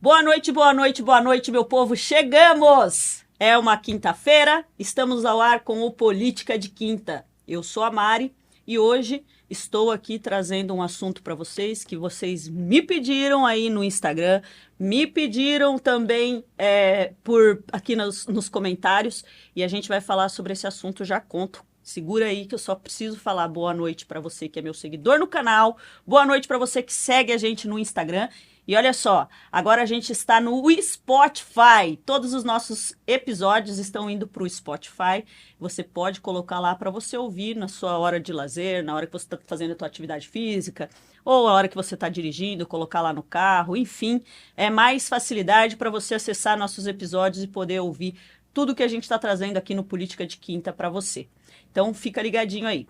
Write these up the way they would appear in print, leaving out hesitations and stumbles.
Boa noite, boa noite, boa noite, meu povo. Chegamos! É uma quinta-feira, estamos ao ar com o Política de Quinta. Eu sou a Mari e hoje estou aqui trazendo um assunto para vocês que vocês me pediram aí no Instagram, me pediram também por aqui nos comentários e a gente vai falar sobre esse assunto, já conto. Segura aí que eu só preciso falar boa noite para você que é meu seguidor no canal, boa noite para você que segue a gente no Instagram. E olha só, agora a gente está no Spotify. Todos os nossos episódios estão indo para o Spotify. Você pode colocar lá para você ouvir na sua hora de lazer, na hora que você está fazendo a sua atividade física, ou a hora que você está dirigindo, colocar lá no carro, enfim. É mais facilidade para você acessar nossos episódios e poder ouvir tudo que a gente está trazendo aqui no Política de Quinta para você. Então fica ligadinho aí.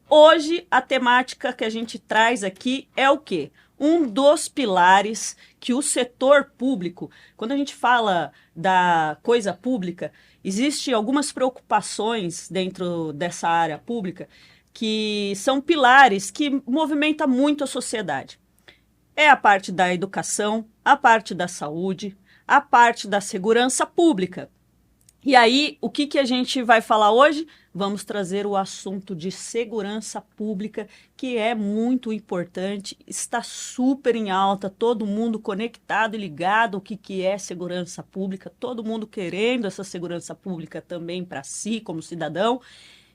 Hoje a temática que a gente traz aqui é o quê? Um dos pilares que o setor público, quando a gente fala da coisa pública, existem algumas preocupações dentro dessa área pública que são pilares que movimentam muito a sociedade. É a parte da educação, a parte da saúde, a parte da segurança pública. E aí, o que a gente vai falar hoje? Vamos trazer o assunto de segurança pública, que é muito importante, está super em alta, todo mundo conectado e ligado ao que é segurança pública, todo mundo querendo essa segurança pública também para si, como cidadão.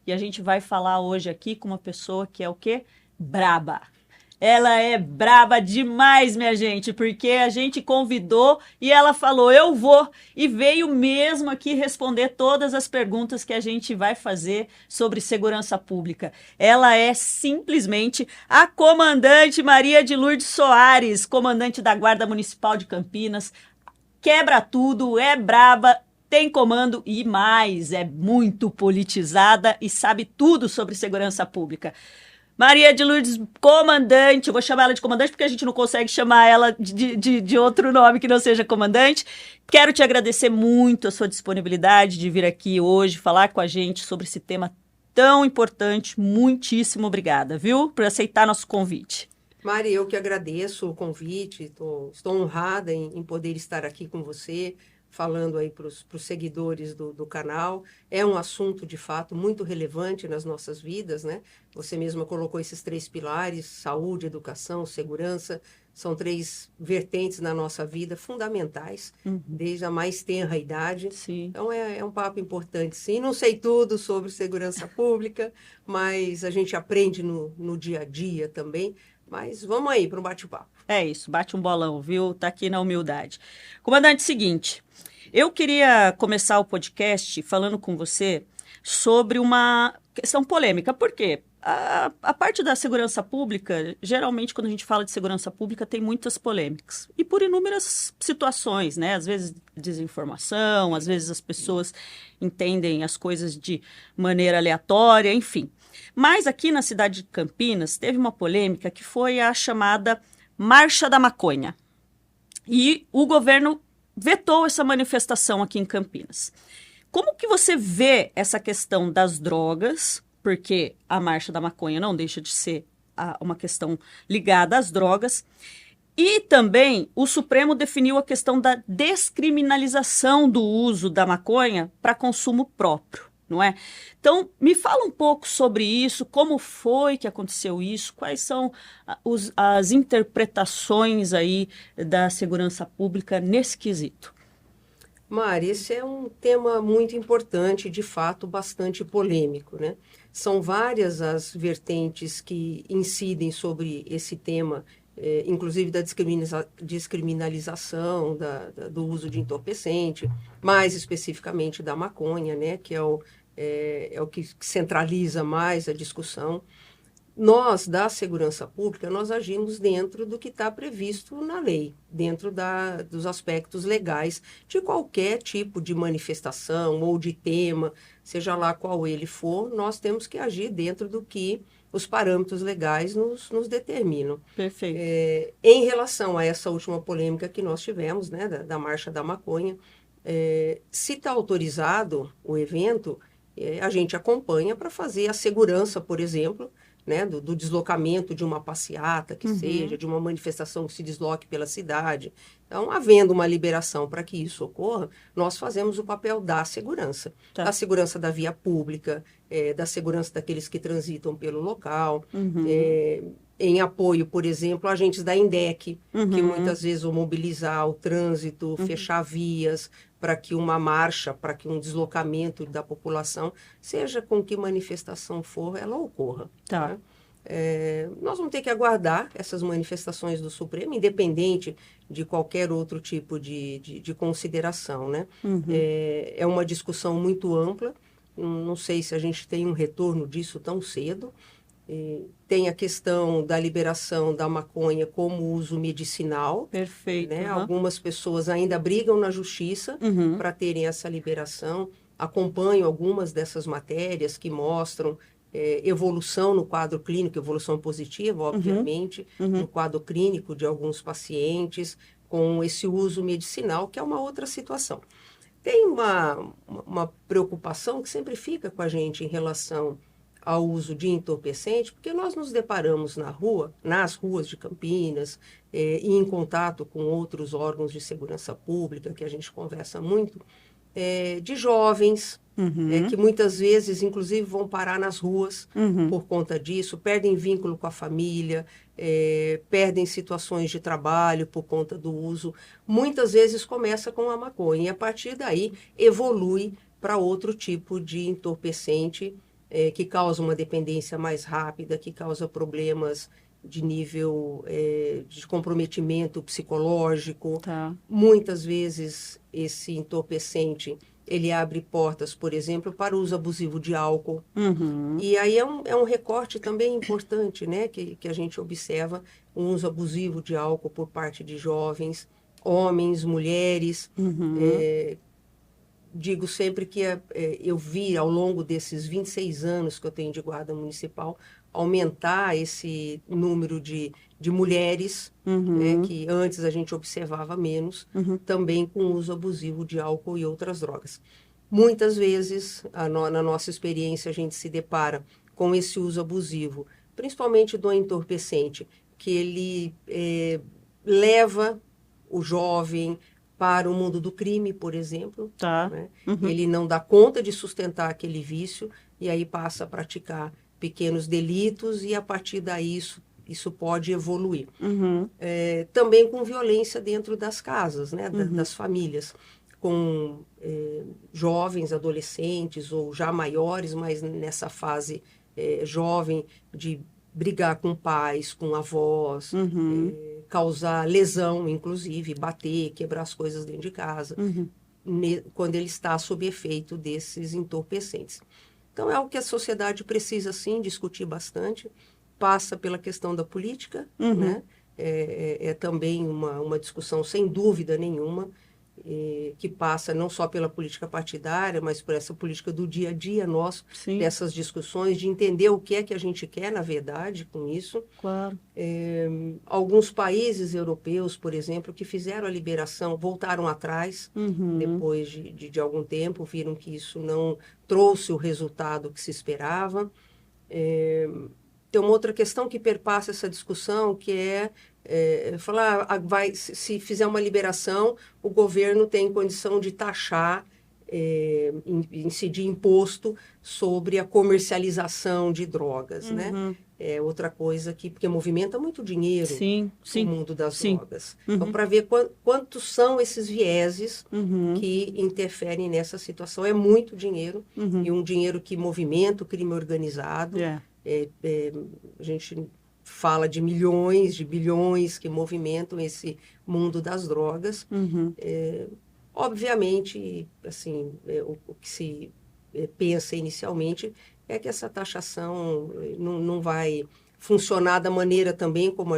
E a gente vai falar hoje aqui com uma pessoa que é o quê? Braba. Ela é braba demais, minha gente, porque a gente convidou e ela falou, eu vou, e veio mesmo aqui responder todas as perguntas que a gente vai fazer sobre segurança pública. Ela é simplesmente a comandante Maria de Lourdes Soares, comandante da Guarda Municipal de Campinas, quebra tudo, é braba, tem comando e mais, é muito politizada e sabe tudo sobre segurança pública. Maria de Lourdes, comandante, eu vou chamar ela de comandante porque a gente não consegue chamar ela de outro nome que não seja comandante. Quero te agradecer muito a sua disponibilidade de vir aqui hoje falar com a gente sobre esse tema tão importante. Muitíssimo obrigada, viu, por aceitar nosso convite. Mari, eu que agradeço o convite, estou honrada em poder estar aqui com você, falando aí para os seguidores do canal. É um assunto, de fato, muito relevante nas nossas vidas, né? Você mesma colocou esses 3 pilares, saúde, educação, segurança, são 3 vertentes na nossa vida fundamentais, desde a mais tenra idade. Sim. Então, é um papo importante, sim. Não sei tudo sobre segurança pública, mas a gente aprende no dia a dia também. Mas vamos aí para um bate-papo. É isso, bate um bolão, viu? Tá aqui na humildade. Comandante, seguinte, eu queria começar o podcast falando com você sobre uma questão polêmica. Por quê? A parte da segurança pública, geralmente quando a gente fala de segurança pública, tem muitas polêmicas. E por inúmeras situações, né? Às vezes desinformação, às vezes as pessoas entendem as coisas de maneira aleatória, enfim. Mas aqui na cidade de Campinas teve uma polêmica que foi a chamada Marcha da Maconha. E o governo vetou essa manifestação aqui em Campinas. Como que você vê essa questão das drogas? Porque a Marcha da Maconha não deixa de ser uma questão ligada às drogas. E também o Supremo definiu a questão da descriminalização do uso da maconha para consumo próprio, não é? Então, me fala um pouco sobre isso, como foi que aconteceu isso, quais são as interpretações aí da segurança pública nesse quesito. Mari, esse é um tema muito importante, de fato, bastante polêmico, né? São várias as vertentes que incidem sobre esse tema, inclusive da descriminalização do uso de entorpecente, mais especificamente da maconha, né? Que é o que centraliza mais a discussão. Nós, da segurança pública, nós agimos dentro do que está previsto na lei, dentro dos aspectos legais de qualquer tipo de manifestação ou de tema, seja lá qual ele for, nós temos que agir dentro do que os parâmetros legais nos determinam. Perfeito. Em relação a essa última polêmica que nós tivemos, né, da Marcha da Maconha, se está autorizado o evento, a gente acompanha para fazer a segurança, por exemplo, né, do deslocamento de uma passeata que seja, de uma manifestação que se desloque pela cidade. Então, havendo uma liberação para que isso ocorra, nós fazemos o papel da segurança. Tá. Da segurança da via pública, da segurança daqueles que transitam pelo local, em apoio, por exemplo, a agentes da INDEC, que muitas vezes vão mobilizar o trânsito, fechar vias, para que uma marcha, para que um deslocamento da população, seja com que manifestação for, ela ocorra. Tá. Né? Nós vamos ter que aguardar essas manifestações do Supremo, independente de qualquer outro tipo de consideração, né? É uma discussão muito ampla, não sei se a gente tem um retorno disso tão cedo. Tem a questão da liberação da maconha como uso medicinal. Perfeito. Né? Algumas pessoas ainda brigam na justiça para terem essa liberação. Acompanho algumas dessas matérias que mostram evolução no quadro clínico, evolução positiva, obviamente, no quadro clínico de alguns pacientes com esse uso medicinal, que é uma outra situação. Tem uma preocupação que sempre fica com a gente em relação ao uso de entorpecente, porque nós nos deparamos nas ruas de Campinas, e em contato com outros órgãos de segurança pública, que a gente conversa muito, de jovens, que muitas vezes, inclusive, vão parar nas ruas por conta disso, perdem vínculo com a família, perdem situações de trabalho por conta do uso. Muitas vezes começa com a maconha e, a partir daí, evolui para outro tipo de entorpecente, que causa uma dependência mais rápida, que causa problemas de nível de comprometimento psicológico. Tá. Muitas vezes esse entorpecente ele abre portas, por exemplo, para o uso abusivo de álcool. E aí é um recorte também importante, né, que a gente observa o uso abusivo de álcool por parte de jovens, homens, mulheres. Digo sempre que eu vi ao longo desses 26 anos que eu tenho de guarda municipal aumentar esse número de mulheres, né, que antes a gente observava menos, também com uso abusivo de álcool e outras drogas. Muitas vezes, na nossa experiência, a gente se depara com esse uso abusivo, principalmente do entorpecente, que ele leva o jovem para o mundo do crime, por exemplo. Tá. Né? Ele não dá conta de sustentar aquele vício e aí passa a praticar pequenos delitos e, a partir daí, isso pode evoluir. Também com violência dentro das casas, né? Das famílias, com jovens, adolescentes ou já maiores, mas nessa fase jovem de brigar com pais, com avós, causar lesão, inclusive, bater, quebrar as coisas dentro de casa, quando ele está sob efeito desses entorpecentes. Então, é algo que a sociedade precisa, sim, discutir bastante. Passa pela questão da política, né? É também uma discussão, sem dúvida nenhuma, que passa não só pela política partidária, mas por essa política do dia a dia nosso, Sim. dessas discussões, de entender o que é que a gente quer, na verdade, com isso. Claro. Alguns países europeus, por exemplo, que fizeram a liberação, voltaram atrás, depois de algum tempo, viram que isso não trouxe o resultado que se esperava. Tem uma outra questão que perpassa essa discussão, que é falar, se fizer uma liberação, o governo tem condição de taxar, incidir imposto sobre a comercialização de drogas, né? É outra coisa porque movimenta muito dinheiro no mundo das drogas. Então, para ver quantos são esses vieses que interferem nessa situação. É muito dinheiro, e um dinheiro que movimenta o crime organizado. A gente fala de milhões, de bilhões que movimentam esse mundo das drogas. Obviamente, assim, o que se pensa inicialmente é que essa taxação não vai funcionar da maneira também como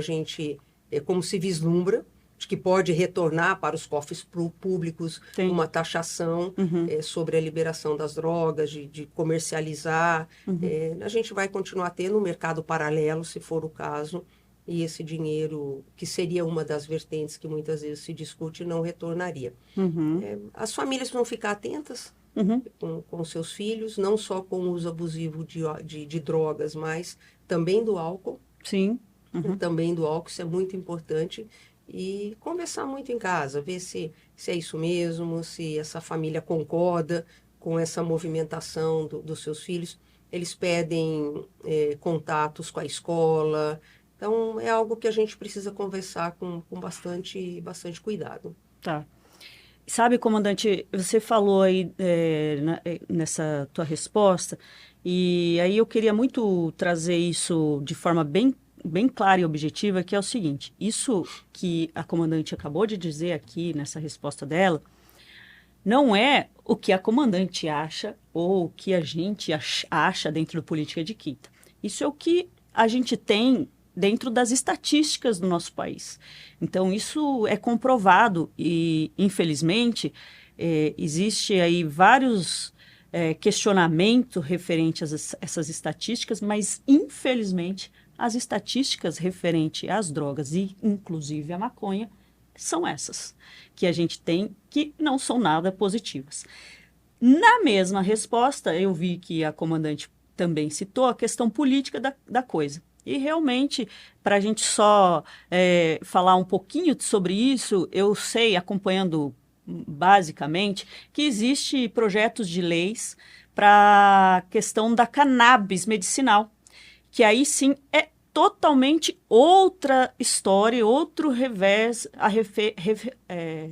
se vislumbra, de que pode retornar para os cofres públicos uma taxação sobre a liberação das drogas, de comercializar. A gente vai continuar tendo um mercado paralelo, se for o caso, e esse dinheiro, que seria uma das vertentes que muitas vezes se discute, não retornaria. As famílias vão ficar atentas com seus filhos, não só com o uso abusivo de drogas, mas também do álcool. Sim. Também do álcool, isso é muito importante. e conversar muito em casa, ver se é isso mesmo, se essa família concorda com essa movimentação dos seus filhos. Eles pedem contatos com a escola, então é algo que a gente precisa conversar com bastante cuidado. Tá. Sabe, comandante, você falou aí nessa tua resposta, e aí eu queria muito trazer isso de forma bem clara e objetiva, que é o seguinte: isso que a comandante acabou de dizer aqui nessa resposta dela, não é o que a comandante acha ou o que a gente acha dentro do Política de Quinta. Isso é o que a gente tem dentro das estatísticas do nosso país. Então, isso é comprovado e, infelizmente, existe aí vários questionamentos referentes a essas estatísticas, mas, infelizmente, as estatísticas referentes às drogas e, inclusive, à maconha, são essas que a gente tem, que não são nada positivas. Na mesma resposta, eu vi que a comandante também citou a questão política da coisa. E realmente, para a gente só falar um pouquinho sobre isso, eu sei, acompanhando basicamente, que existe projetos de leis para a questão da cannabis medicinal, que aí sim é totalmente outra história, outro revés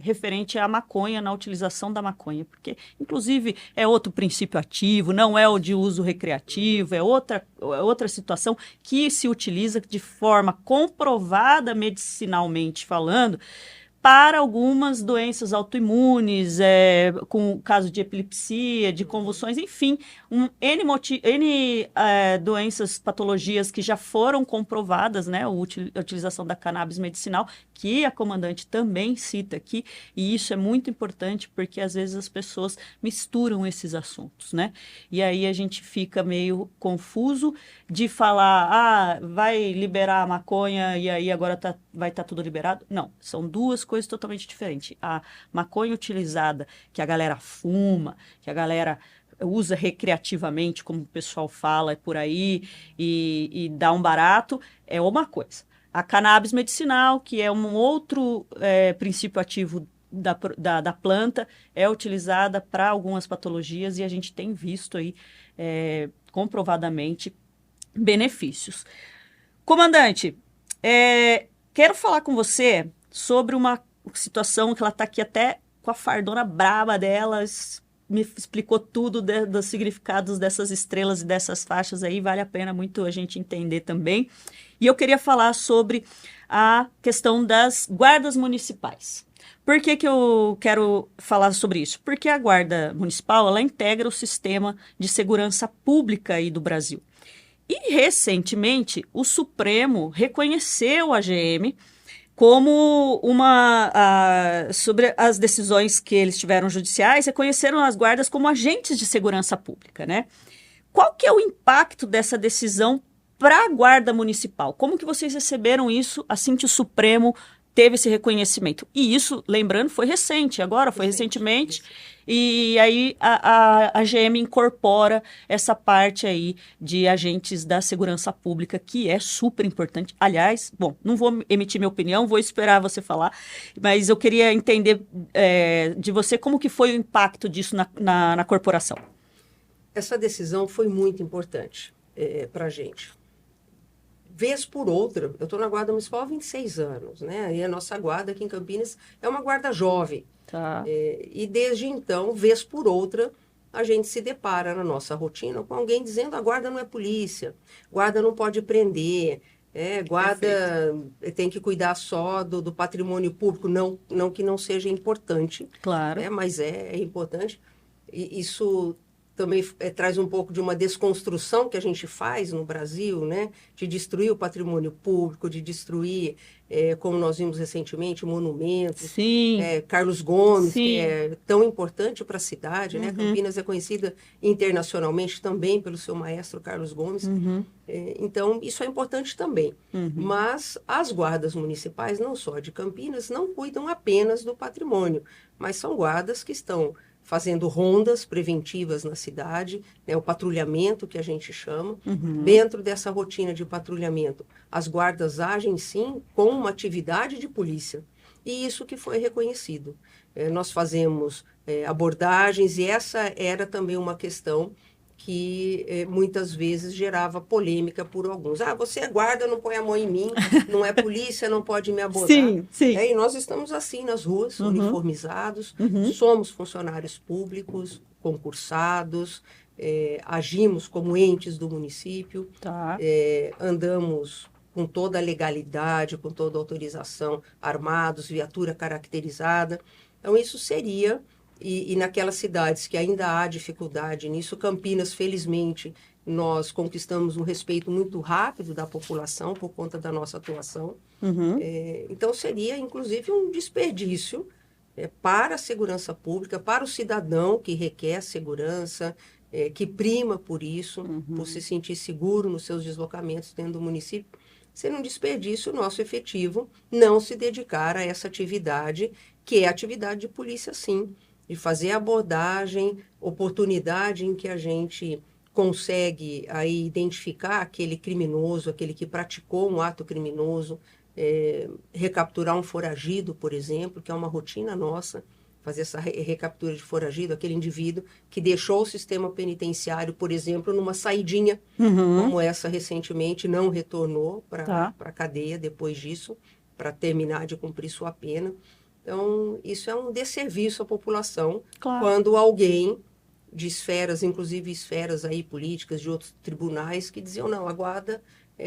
referente à maconha, na utilização da maconha, porque, inclusive, é outro princípio ativo, não é o de uso recreativo, é outra situação que se utiliza de forma comprovada medicinalmente falando, para algumas doenças autoimunes, com o caso de epilepsia, de convulsões, enfim, N doenças, patologias que já foram comprovadas, né, a utilização da cannabis medicinal, que a comandante também cita aqui, e isso é muito importante porque às vezes as pessoas misturam esses assuntos, né? E aí a gente fica meio confuso de falar, vai liberar a maconha e aí agora vai estar tudo liberado. Não, são duas coisas totalmente diferentes. A maconha utilizada, que a galera fuma, que a galera usa recreativamente, como o pessoal fala por aí, e dá um barato, é uma coisa. A cannabis medicinal, que é um outro princípio ativo da planta, é utilizada para algumas patologias e a gente tem visto aí comprovadamente benefícios. Comandante, quero falar com você sobre uma situação que ela está aqui até com a fardona braba delas, me explicou tudo dos significados dessas estrelas e dessas faixas aí, vale a pena muito a gente entender também. E eu queria falar sobre a questão das guardas municipais. Por que eu quero falar sobre isso? Porque a Guarda Municipal, ela integra o sistema de segurança pública aí do Brasil. E, recentemente, o Supremo reconheceu a GM como sobre as decisões que eles tiveram judiciais, reconheceram as guardas como agentes de segurança pública, né? Qual que é o impacto dessa decisão para a Guarda Municipal? Como que vocês receberam isso assim que o Supremo teve esse reconhecimento? E isso, lembrando, foi recente, agora foi recentemente, e aí a GM incorpora essa parte aí de agentes da segurança pública, que é super importante. Aliás, bom, não vou emitir minha opinião, vou esperar você falar, mas eu queria entender de você como que foi o impacto disso na corporação. Essa decisão foi muito importante para a gente. Vez por outra, eu estou na Guarda Municipal há 26 anos, né? E a nossa guarda aqui em Campinas é uma guarda jovem. Tá. E desde então, vez por outra, a gente se depara na nossa rotina com alguém dizendo a guarda não é polícia, guarda não pode prender, guarda tem que cuidar só do patrimônio público. Não que não seja importante, claro, mas é importante. E isso também traz um pouco de uma desconstrução que a gente faz no Brasil, né? De destruir o patrimônio público, de destruir, como nós vimos recentemente, monumentos. Sim. Carlos Gomes, Sim. que é tão importante para a cidade, né? Campinas é conhecida internacionalmente também pelo seu maestro Carlos Gomes. Então, isso é importante também. Mas as guardas municipais, não só de Campinas, não cuidam apenas do patrimônio, mas são guardas que estão fazendo rondas preventivas na cidade, né, o patrulhamento que a gente chama. Dentro dessa rotina de patrulhamento, as guardas agem sim com uma atividade de polícia, e isso que foi reconhecido. Nós fazemos abordagens, e essa era também uma questão que muitas vezes gerava polêmica por alguns. Ah, você é guarda, não põe a mão em mim, não é polícia, não pode me abordar. Sim, sim. E nós estamos assim nas ruas, uniformizados, somos funcionários públicos, concursados, agimos como entes do município, Tá. andamos com toda a legalidade, com toda a autorização, armados, viatura caracterizada. Então, isso seria... E naquelas cidades que ainda há dificuldade nisso, Campinas, felizmente, nós conquistamos um respeito muito rápido da população por conta da nossa atuação. Então, seria, inclusive, um desperdício para a segurança pública, para o cidadão que requer segurança, que prima por isso, por se sentir seguro nos seus deslocamentos dentro do município. Seria um desperdício nosso efetivo não se dedicar a essa atividade, que é atividade de polícia, sim, de fazer abordagem, oportunidade em que a gente consegue aí identificar aquele criminoso, aquele que praticou um ato criminoso, recapturar um foragido, por exemplo, que é uma rotina nossa, fazer essa recaptura de foragido, aquele indivíduo que deixou o sistema penitenciário, por exemplo, numa saidinha, como essa recentemente, não retornou para a cadeia depois disso, para terminar de cumprir sua pena. Então, isso é um desserviço à população, quando alguém de esferas, inclusive esferas aí políticas de outros tribunais, que diziam, não, a guarda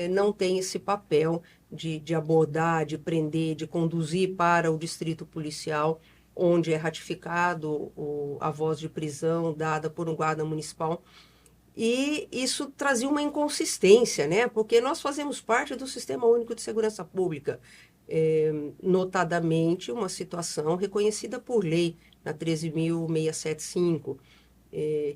não tem esse papel de abordar, de prender, de conduzir para o distrito policial, onde é ratificado a voz de prisão dada por um guarda municipal. E isso trazia uma inconsistência, né? Porque nós fazemos parte do Sistema Único de Segurança Pública, notadamente uma situação reconhecida por lei, na 13.675,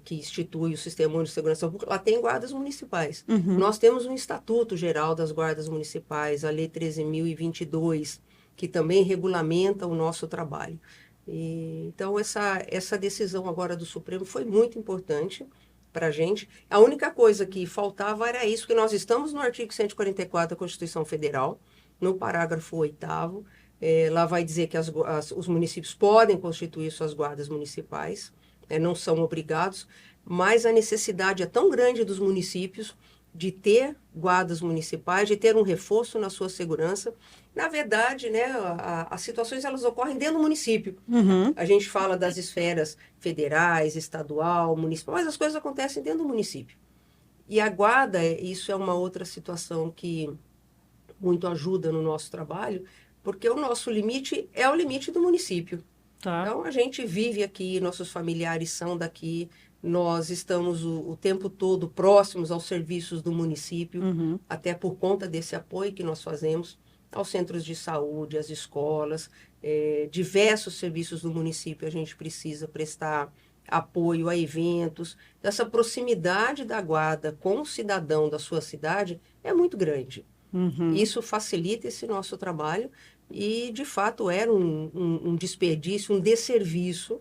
que institui o Sistema Único de Segurança Pública. Lá tem guardas municipais. Nós temos um Estatuto Geral das Guardas Municipais, a Lei 13.022, que também regulamenta o nosso trabalho. Então, essa decisão agora do Supremo foi muito importante para a gente. A única coisa que faltava era isso, que nós estamos no artigo 144 da Constituição Federal, no parágrafo 8º, lá vai dizer que os municípios podem constituir suas guardas municipais, não são obrigados, mas a necessidade é tão grande dos municípios de ter guardas municipais, de ter um reforço na sua segurança. Na verdade, né, as situações elas ocorrem dentro do município. A gente fala das esferas federais, estadual, municipal, mas as coisas acontecem dentro do município. E a guarda, isso é uma outra situação que muito ajuda no nosso trabalho, porque o nosso limite é o limite do município. Então, a gente vive aqui, nossos familiares são daqui, nós estamos o tempo todo próximos aos serviços do município, até por conta desse apoio que nós fazemos aos centros de saúde, às escolas, diversos serviços do município a gente precisa prestar apoio a eventos. Essa proximidade da guarda com o cidadão da sua cidade é muito grande. Isso facilita esse nosso trabalho e, de fato, era um desperdício, um desserviço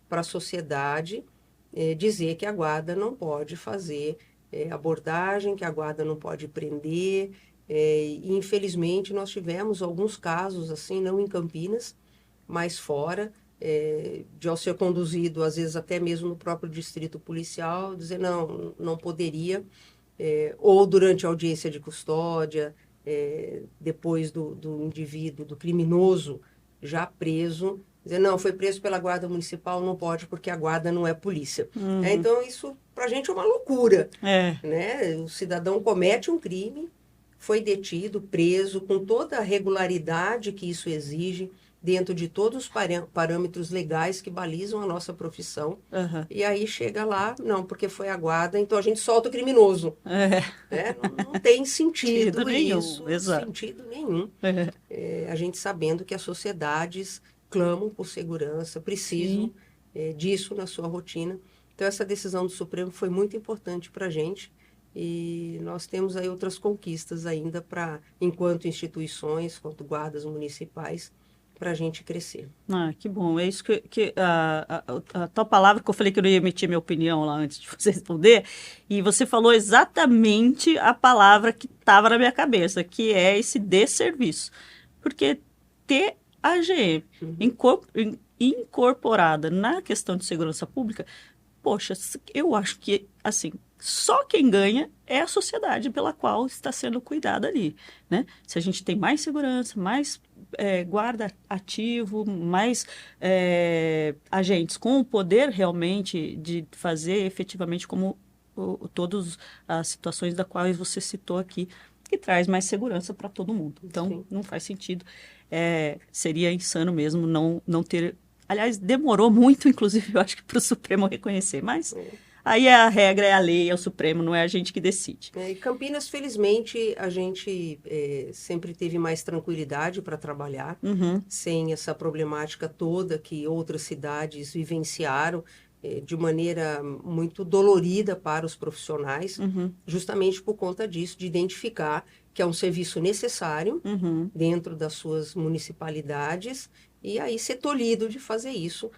para a sociedade dizer que a guarda não pode fazer abordagem, que a guarda não pode prender. E, infelizmente, nós tivemos alguns casos, assim, não em Campinas, mas fora, de ao ser conduzido, às vezes até mesmo no próprio distrito policial, dizer não poderia, ou durante a audiência de custódia, depois do indivíduo, do criminoso já preso, dizer, não, foi preso pela guarda municipal, não pode porque a guarda não é polícia. Então, isso para a gente é uma loucura. Né? O cidadão comete um crime, foi detido, preso, com toda a regularidade que isso exige, dentro de todos os parâmetros legais que balizam a nossa profissão. E aí chega lá, não, porque foi a guarda, então a gente solta o criminoso. Né? Não tem sentido isso, sentido nenhum. A gente sabendo que as sociedades clamam por segurança, precisam disso na sua rotina. Então, essa decisão do Supremo foi muito importante para a gente. E nós temos aí outras conquistas ainda enquanto instituições, quanto guardas municipais, para a gente crescer. Ah, que bom. É isso que a tua palavra que eu falei que eu não ia emitir minha opinião lá antes de você responder, e você falou exatamente a palavra que estava na minha cabeça, que é esse desserviço. Porque ter a AGM incorporada na questão de segurança pública, poxa, eu acho que, assim, só quem ganha é a sociedade pela qual está sendo cuidada ali, né? Se a gente tem mais segurança, mais guarda ativo, mais agentes com o poder realmente de fazer efetivamente como todas as situações da quais você citou aqui, que traz mais segurança para todo mundo. Então, Sim. não faz sentido. Seria insano mesmo não ter. Aliás, demorou muito, inclusive, eu acho que para o Supremo reconhecer, mas aí a regra é a lei, é o Supremo, não é a gente que decide. E Campinas, felizmente, a gente sempre teve mais tranquilidade para trabalhar, sem essa problemática toda que outras cidades vivenciaram de maneira muito dolorida para os profissionais, justamente por conta disso, de identificar que é um serviço necessário dentro das suas municipalidades e aí ser tolhido de fazer isso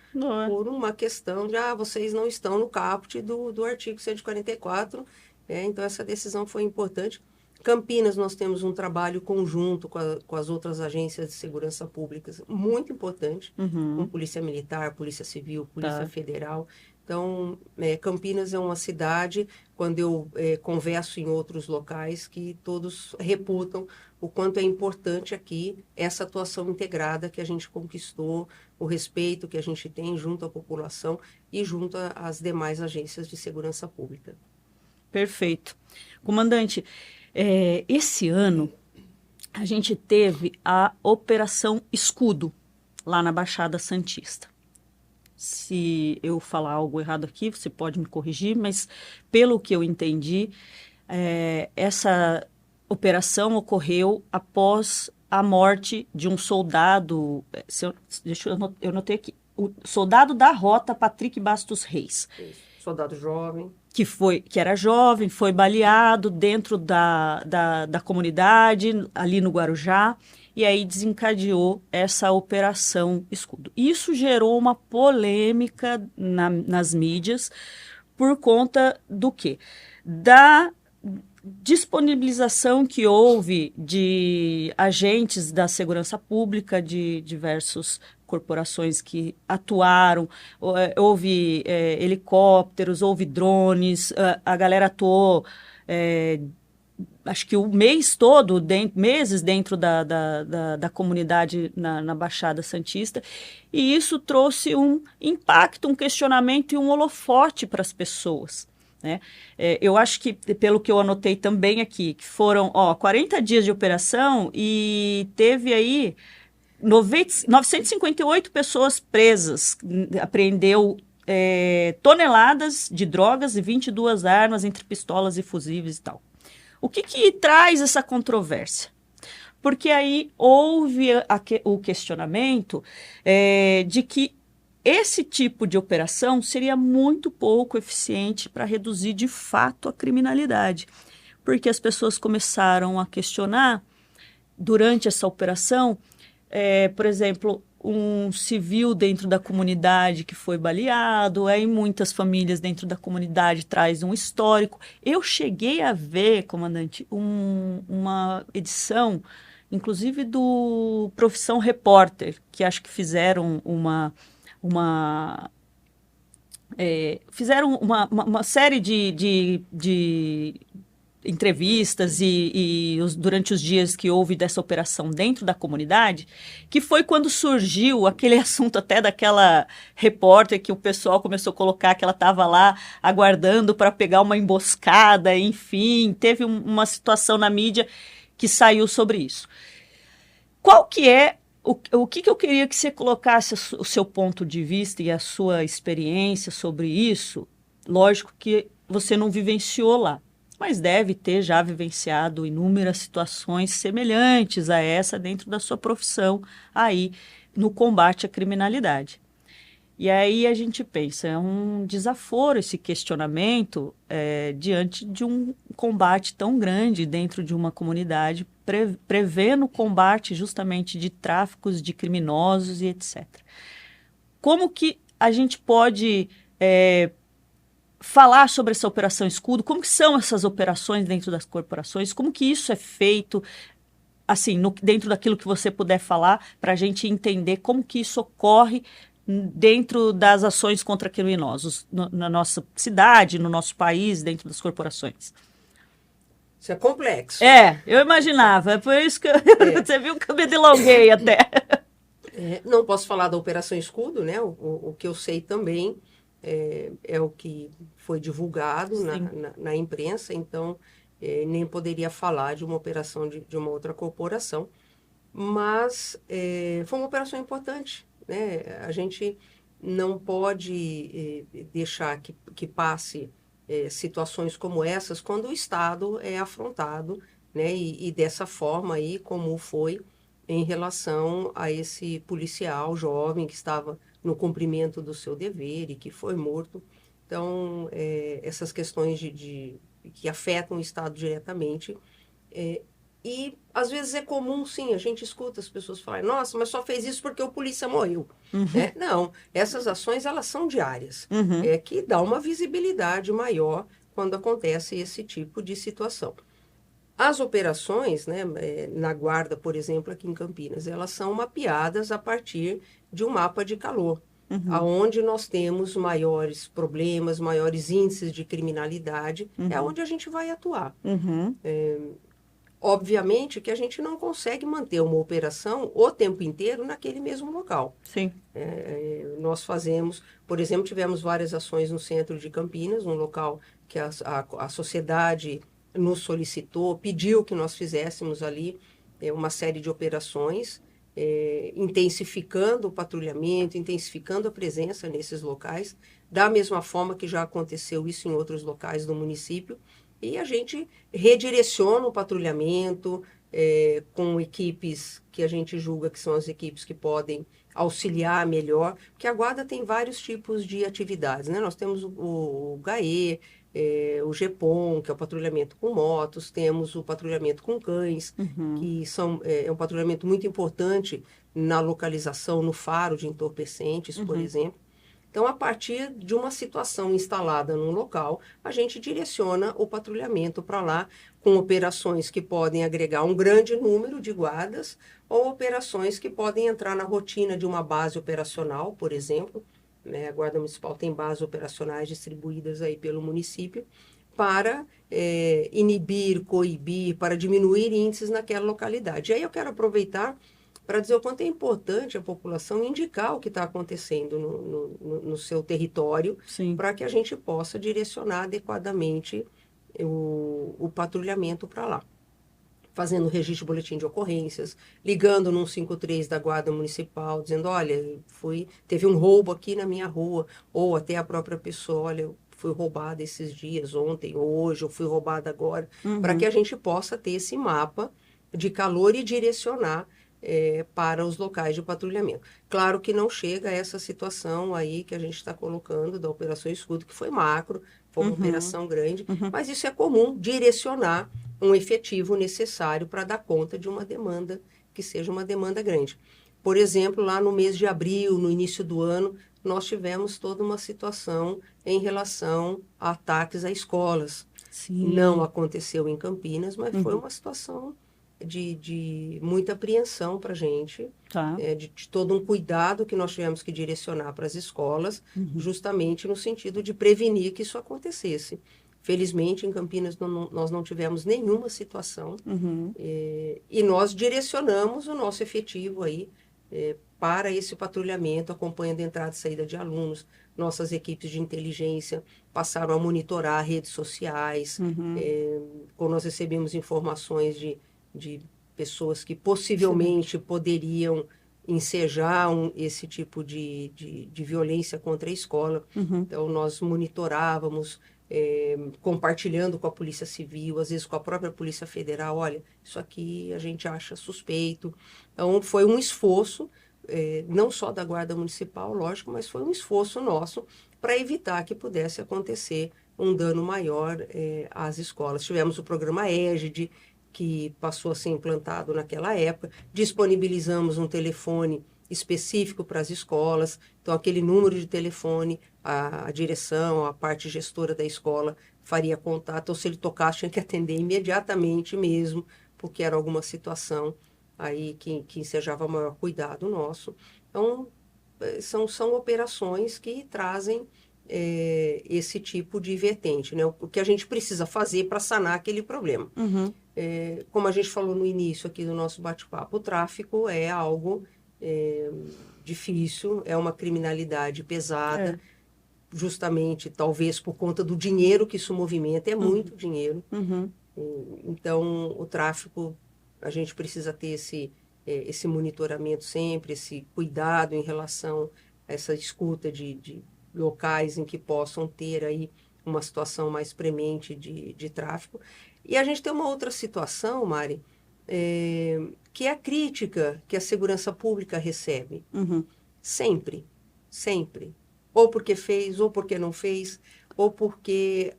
por uma questão de, vocês não estão no caput do artigo 144, então essa decisão foi importante. Campinas, nós temos um trabalho conjunto com as outras agências de segurança pública, muito importante, com Polícia Militar, Polícia Civil, Polícia Federal. Então, Campinas é uma cidade, quando eu converso em outros locais, que todos reputam o quanto é importante aqui essa atuação integrada que a gente conquistou, o respeito que a gente tem junto à população e junto às demais agências de segurança pública. Perfeito. Comandante, esse ano a gente teve a Operação Escudo, lá na Baixada Santista. Se eu falar algo errado aqui, você pode me corrigir, mas pelo que eu entendi, essa operação ocorreu após a morte de um soldado, eu notei aqui, o soldado da rota Patrick Bastos Reis. Isso. Soldado jovem. Que era jovem, foi baleado dentro da comunidade, ali no Guarujá, e aí desencadeou essa Operação Escudo. Isso gerou uma polêmica nas mídias por conta do quê? Da disponibilização que houve de agentes da segurança pública de diversos corporações que atuaram, houve helicópteros, houve drones, a galera atuou acho que o mês todo, meses dentro da comunidade na Baixada Santista, e isso trouxe um impacto, um questionamento e um holofote para as pessoas. Né? Eu acho que, pelo que eu anotei também aqui, que foram 40 dias de operação e teve aí 958 pessoas presas, apreendeu toneladas de drogas e 22 armas entre pistolas e fuzis e tal. O que traz essa controvérsia? Porque aí houve o questionamento de que esse tipo de operação seria muito pouco eficiente para reduzir de fato a criminalidade. Porque as pessoas começaram a questionar, durante essa operação, por exemplo, um civil dentro da comunidade que foi baleado, aí muitas famílias dentro da comunidade traz um histórico. Eu cheguei a ver, comandante, uma edição, inclusive do Profissão Repórter, que acho que fizeram fizeram uma série de entrevistas durante os dias que houve dessa operação dentro da comunidade, que foi quando surgiu aquele assunto até daquela repórter que o pessoal começou a colocar que ela estava lá aguardando para pegar uma emboscada, enfim, teve uma situação na mídia que saiu sobre isso. Qual que é o que eu queria que você colocasse o seu ponto de vista e a sua experiência sobre isso? Lógico que você não vivenciou lá, mas deve ter já vivenciado inúmeras situações semelhantes a essa dentro da sua profissão aí no combate à criminalidade. E aí a gente pensa, é um desaforo esse questionamento diante de um combate tão grande dentro de uma comunidade prevendo o combate justamente de tráficos de criminosos e etc. Como que a gente pode falar sobre essa Operação Escudo? Como que são essas operações dentro das corporações? Como que isso é feito? Assim, dentro daquilo que você puder falar, para a gente entender como que isso ocorre dentro das ações contra criminosos na nossa cidade, no nosso país, dentro das corporações. Isso é complexo. Eu imaginava. É por isso que você viu que eu me delonguei até. Não posso falar da Operação Escudo, né? O que eu sei também é o que foi divulgado na imprensa, então nem poderia falar de uma operação de uma outra corporação. Mas foi uma operação importante, né? A gente não pode deixar que passe situações como essas quando o Estado é afrontado, né? E dessa forma aí, como foi em relação a esse policial jovem que estava no cumprimento do seu dever e que foi morto. Então, essas questões que afetam o Estado diretamente. E, às vezes, é comum, sim, a gente escuta as pessoas falarem, nossa, mas só fez isso porque o polícia morreu. Né? Não, essas ações, elas são diárias, que dá uma visibilidade maior quando acontece esse tipo de situação. As operações, né, na Guarda, por exemplo, aqui em Campinas, elas são mapeadas a partir de um mapa de calor, aonde nós temos maiores problemas, maiores índices de criminalidade, é onde a gente vai atuar. Obviamente que a gente não consegue manter uma operação o tempo inteiro naquele mesmo local. Sim. Nós fazemos, por exemplo, tivemos várias ações no centro de Campinas, um local que a sociedade nos solicitou, pediu que nós fizéssemos ali uma série de operações, intensificando o patrulhamento, intensificando a presença nesses locais, da mesma forma que já aconteceu isso em outros locais do município, e a gente redireciona o patrulhamento com equipes que a gente julga que são as equipes que podem auxiliar melhor, porque a Guarda tem vários tipos de atividades, né? Nós temos o GAE, o GEPOM, que é o patrulhamento com motos, temos o patrulhamento com cães, que é um patrulhamento muito importante na localização, no faro de entorpecentes, por exemplo. Então, a partir de uma situação instalada num local, a gente direciona o patrulhamento para lá, com operações que podem agregar um grande número de guardas, ou operações que podem entrar na rotina de uma base operacional, por exemplo. Né? A Guarda Municipal tem bases operacionais distribuídas aí pelo município, para inibir, coibir, para diminuir índices naquela localidade. E aí eu quero aproveitar para dizer o quanto é importante a população indicar o que está acontecendo no seu território, para que a gente possa direcionar adequadamente o patrulhamento para lá. Fazendo registro de boletim de ocorrências, ligando no 153 da Guarda Municipal, dizendo, olha, teve um roubo aqui na minha rua, ou até a própria pessoa, olha, fui roubada esses dias, ontem, hoje, ou fui roubada agora, para que a gente possa ter esse mapa de calor e direcionar para os locais de patrulhamento. Claro que não chega a essa situação aí que a gente está colocando da Operação Escudo, que foi macro, foi uma operação grande, mas isso é comum, direcionar um efetivo necessário para dar conta de uma demanda que seja uma demanda grande. Por exemplo, lá no mês de abril, no início do ano, nós tivemos toda uma situação em relação a ataques a escolas. Sim. Não aconteceu em Campinas, mas foi uma situação de muita apreensão para a gente, de todo um cuidado que nós tivemos que direcionar para as escolas, justamente no sentido de prevenir que isso acontecesse. Felizmente, em Campinas, nós não tivemos nenhuma situação e nós direcionamos o nosso efetivo aí para esse patrulhamento, acompanhando a entrada e saída de alunos. Nossas equipes de inteligência passaram a monitorar redes sociais, quando nós recebemos informações de pessoas que possivelmente poderiam ensejar esse tipo de violência contra a escola. Então, nós monitorávamos, compartilhando com a Polícia Civil, às vezes com a própria Polícia Federal, olha, isso aqui a gente acha suspeito. Então, foi um esforço, não só da Guarda Municipal, lógico, mas foi um esforço nosso para evitar que pudesse acontecer um dano maior às escolas. Tivemos o programa EGID, que passou a ser implantado naquela época. Disponibilizamos um telefone específico para as escolas, então aquele número de telefone, a direção, a parte gestora da escola faria contato, ou se ele tocasse, tinha que atender imediatamente mesmo, porque era alguma situação aí que ensejava maior cuidado nosso. Então, são operações que trazem esse tipo de vertente, né? O que a gente precisa fazer para sanar aquele problema. Uhum. Como a gente falou no início aqui do nosso bate-papo, o tráfico é algo difícil, é uma criminalidade pesada, justamente, talvez por conta do dinheiro que isso movimenta, é muito dinheiro. Uhum. Então, o tráfico, a gente precisa ter esse monitoramento sempre, esse cuidado em relação a essa escuta de locais em que possam ter aí uma situação mais premente de tráfico. E a gente tem uma outra situação, Mari, que é a crítica que a segurança pública recebe. Uhum. Sempre, sempre. Ou porque fez, ou porque não fez, ou porque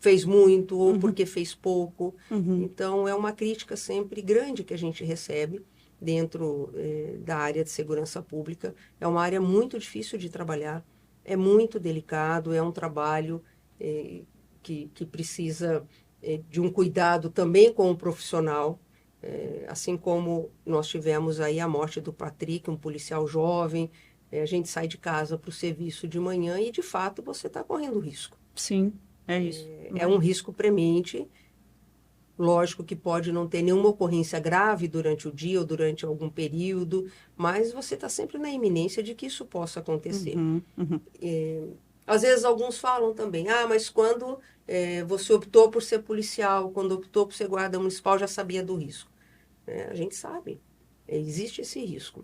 fez muito, ou porque fez pouco. Uhum. Então, é uma crítica sempre grande que a gente recebe dentro da área de segurança pública. É uma área muito difícil de trabalhar, é muito delicado, é um trabalho que precisa de um cuidado também com o profissional, assim como nós tivemos aí a morte do Patrick, um policial jovem. A gente sai de casa para o serviço de manhã e, de fato, você está correndo risco. Sim, é isso. É um risco premente. Lógico que pode não ter nenhuma ocorrência grave durante o dia ou durante algum período, mas você está sempre na iminência de que isso possa acontecer. Uhum. Uhum. Às vezes alguns falam também, mas quando você optou por ser policial, quando optou por ser guarda municipal, já sabia do risco. A gente sabe, existe esse risco.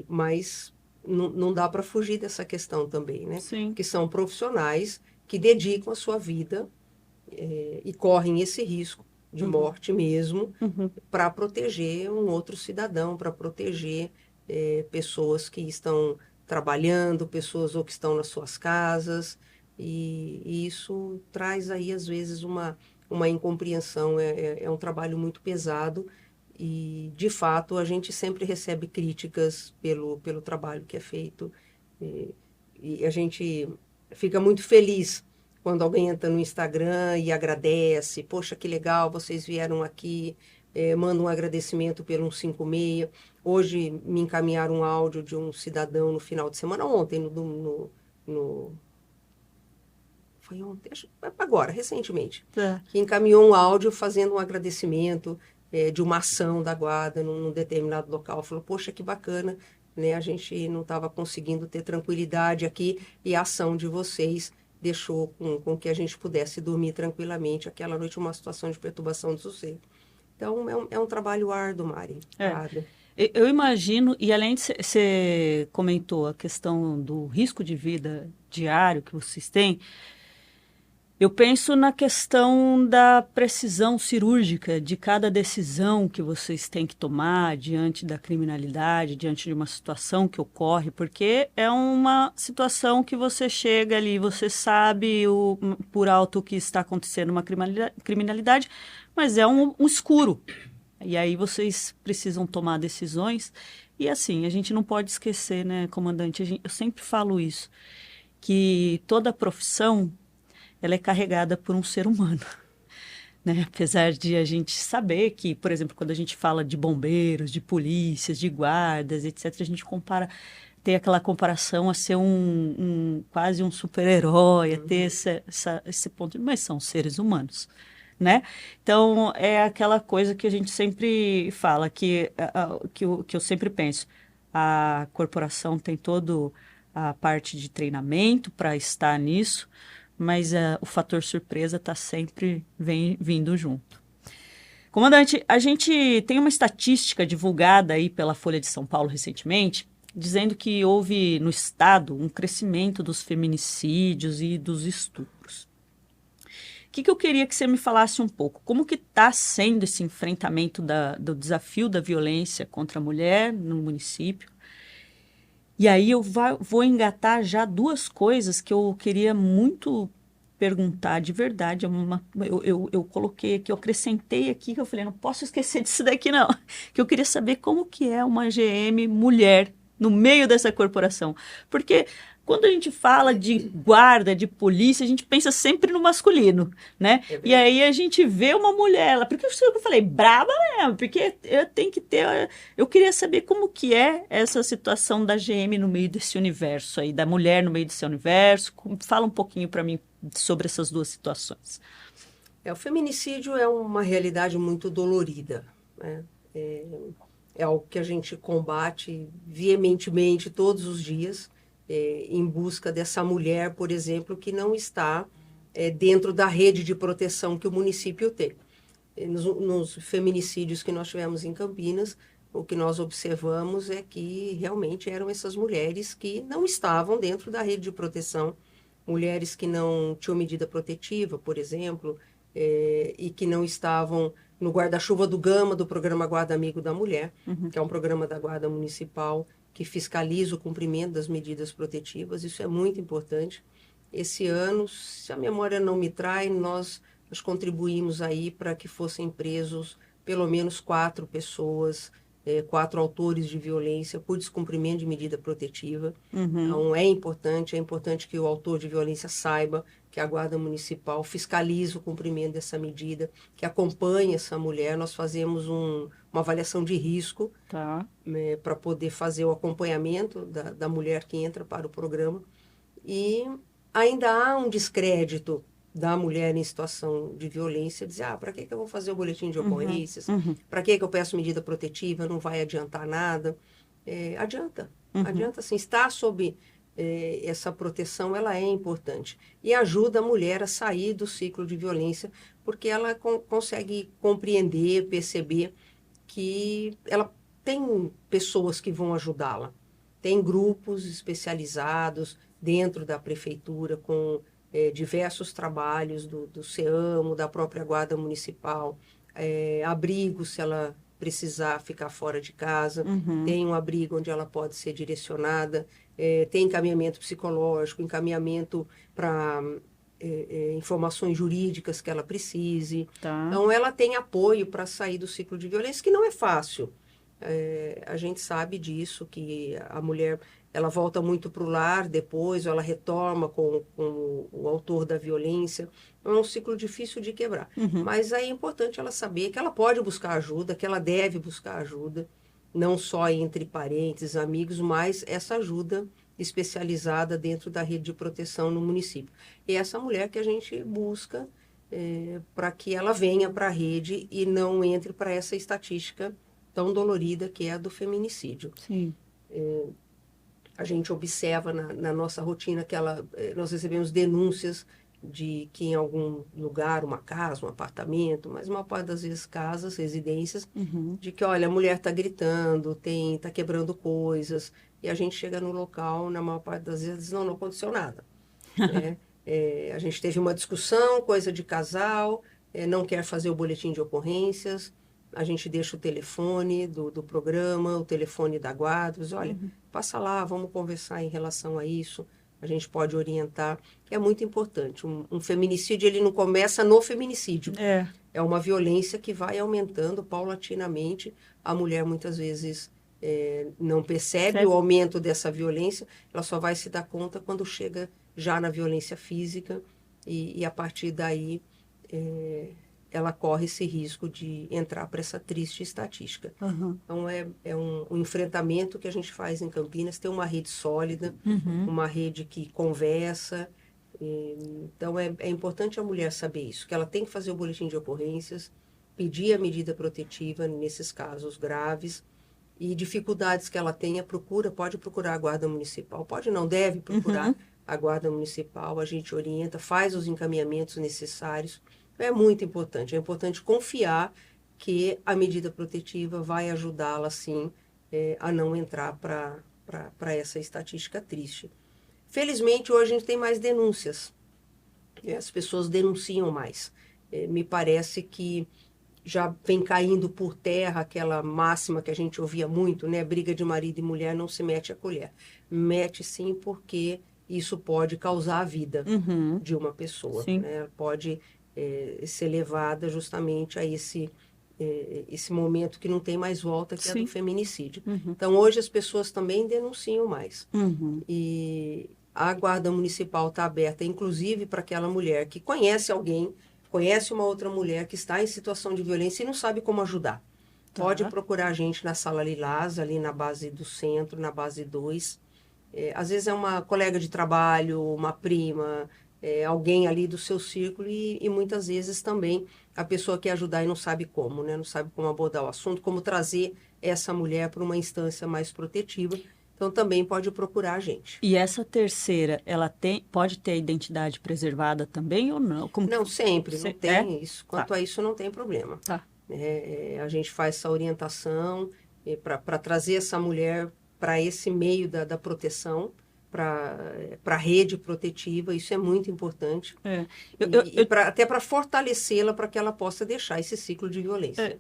Mas não dá para fugir dessa questão também, né? Sim. Que são profissionais que dedicam a sua vida e correm esse risco de morte mesmo para proteger um outro cidadão, para proteger pessoas que estão trabalhando, pessoas ou que estão nas suas casas, e isso traz aí às vezes uma incompreensão, é um trabalho muito pesado. E, de fato, a gente sempre recebe críticas pelo trabalho que é feito. E a gente fica muito feliz quando alguém entra no Instagram e agradece. Poxa, que legal, vocês vieram aqui. Manda um agradecimento pelo 156. Hoje me encaminharam um áudio de um cidadão no final de semana, ontem, foi ontem, agora, recentemente, que encaminhou um áudio fazendo um agradecimento de uma ação da guarda num determinado local. Falou, poxa, que bacana, né? A gente não estava conseguindo ter tranquilidade aqui e a ação de vocês deixou com que a gente pudesse dormir tranquilamente aquela noite, uma situação de perturbação do sossego. Então, é um trabalho árduo, Mari. Árduo. Eu imagino, e além de você comentou a questão do risco de vida diário que vocês têm, eu penso na questão da precisão cirúrgica de cada decisão que vocês têm que tomar diante da criminalidade, diante de uma situação que ocorre, porque é uma situação que você chega ali, você sabe por alto o que está acontecendo uma criminalidade, mas é um escuro. E aí vocês precisam tomar decisões. E assim, a gente não pode esquecer, né, comandante? Eu sempre falo isso, que toda profissão ela é carregada por um ser humano, né? Apesar de a gente saber que, por exemplo, quando a gente fala de bombeiros, de polícias, de guardas, etc., a gente tem aquela comparação a ser quase um super-herói, a ter esse ponto, mas são seres humanos, né? Então, é aquela coisa que a gente sempre fala, que eu sempre penso, a corporação tem toda a parte de treinamento para estar nisso, mas o fator surpresa está sempre vindo junto. Comandante, a gente tem uma estatística divulgada aí pela Folha de São Paulo recentemente, dizendo que houve no estado um crescimento dos feminicídios e dos estupros. O que eu queria que você me falasse um pouco? Como que está sendo esse enfrentamento do desafio da violência contra a mulher no município? E aí eu vou engatar já duas coisas que eu queria muito perguntar de verdade, eu coloquei aqui, eu acrescentei aqui, que eu falei, não posso esquecer disso daqui não, que eu queria saber como que é uma GM mulher no meio dessa corporação, porque quando a gente fala de guarda, de polícia, a gente pensa sempre no masculino, né? É E aí a gente vê uma mulher, porque eu falei, braba mesmo, porque eu tenho que ter, eu queria saber como que é essa situação da GM no meio desse universo aí, da mulher no meio desse universo, fala um pouquinho para mim sobre essas duas situações. O feminicídio é uma realidade muito dolorida, né? É algo que a gente combate veementemente todos os dias, em busca dessa mulher, por exemplo, que não está dentro da rede de proteção que o município tem. Nos feminicídios que nós tivemos em Campinas, o que nós observamos é que realmente eram essas mulheres que não estavam dentro da rede de proteção, mulheres que não tinham medida protetiva, por exemplo, e que não estavam no guarda-chuva do Gama, do programa Guarda Amigo da Mulher, que é um programa da Guarda Municipal que fiscaliza o cumprimento das medidas protetivas. Isso é muito importante. Esse ano, se a memória não me trai, nós contribuímos aí para que fossem presos pelo menos 4 pessoas, 4 autores de violência por descumprimento de medida protetiva. Então, é importante que o autor de violência saiba que a Guarda Municipal fiscaliza o cumprimento dessa medida, que acompanha essa mulher. Nós fazemos uma avaliação de risco para poder fazer o acompanhamento da mulher que entra para o programa. E ainda há um descrédito da mulher em situação de violência, dizer, para que eu vou fazer o boletim de ocorrências? Para que eu peço medida protetiva? Não vai adiantar nada. Adianta sim. Estar sob essa proteção, ela é importante. E ajuda a mulher a sair do ciclo de violência, porque ela consegue compreender, perceber que ela tem pessoas que vão ajudá-la. Tem grupos especializados dentro da prefeitura com diversos trabalhos do CEAMO, da própria Guarda Municipal, abrigo se ela precisar ficar fora de casa, tem um abrigo onde ela pode ser direcionada, tem encaminhamento psicológico, encaminhamento para informações jurídicas que ela precise. Então, ela tem apoio para sair do ciclo de violência, que não é fácil. A gente sabe disso, que a mulher ela volta muito para o lar depois, ou ela retorna com o autor da violência. É um ciclo difícil de quebrar. Mas é importante ela saber que ela pode buscar ajuda, que ela deve buscar ajuda, não só entre parentes, amigos, mas essa ajuda especializada dentro da rede de proteção no município. E essa mulher que a gente busca para que ela venha para a rede e não entre para essa estatística tão dolorida que é a do feminicídio. Sim. A gente observa na nossa rotina que nós recebemos denúncias de que em algum lugar, uma casa, um apartamento, mas uma parte das vezes casas, residências, de que, olha, a mulher está gritando, está quebrando coisas, e a gente chega no local, na maior parte das vezes, não aconteceu nada. Né? A gente teve uma discussão, coisa de casal, não quer fazer o boletim de ocorrências, a gente deixa o telefone do programa, o telefone da guarda, diz, olha, passa lá, vamos conversar em relação a isso, a gente pode orientar, que é muito importante. Um feminicídio, ele não começa no feminicídio. É uma violência que vai aumentando paulatinamente. A mulher, muitas vezes, não percebe o aumento dessa violência, ela só vai se dar conta quando chega já na violência física e a partir daí ela corre esse risco de entrar para essa triste estatística. Então, é um enfrentamento que a gente faz em Campinas, tem uma rede sólida, uma rede que conversa. Então, é importante a mulher saber isso, que ela tem que fazer o boletim de ocorrências, pedir a medida protetiva nesses casos graves, e dificuldades que ela tenha, pode procurar a Guarda Municipal, deve procurar a Guarda Municipal, a gente orienta, faz os encaminhamentos necessários. É muito importante, é importante confiar que a medida protetiva vai ajudá-la, sim, a não entrar para essa estatística triste. Felizmente, hoje a gente tem mais denúncias, as pessoas denunciam mais. Me parece que já vem caindo por terra aquela máxima que a gente ouvia muito, né? Briga de marido e mulher não se mete a colher. Mete sim, porque isso pode causar a vida Uhum. de uma pessoa, Sim. né? Pode ser levada justamente a esse momento que não tem mais volta, que é do Sim. feminicídio. Uhum. Então, hoje as pessoas também denunciam mais. Uhum. E a Guarda Municipal está aberta, inclusive, para aquela mulher que conhece alguém, conhece uma outra mulher que está em situação de violência e não sabe como ajudar. Pode Tá. procurar a gente na Sala Lilás, ali na base do centro, na base 2. Às vezes é uma colega de trabalho, uma prima, alguém ali do seu círculo e muitas vezes também a pessoa quer ajudar e não sabe como, né? Não sabe como abordar o assunto, como trazer essa mulher para uma instância mais protetiva. Então também pode procurar a gente. E essa terceira, ela pode ter a identidade preservada também ou não? Como que Não sempre, não é? tem isso. Tá. Quanto a isso, não tem problema. Tá. A gente faz essa orientação para trazer essa mulher para esse meio da proteção, para a rede protetiva, isso é muito importante. É. Até para fortalecê-la para que ela possa deixar esse ciclo de violência.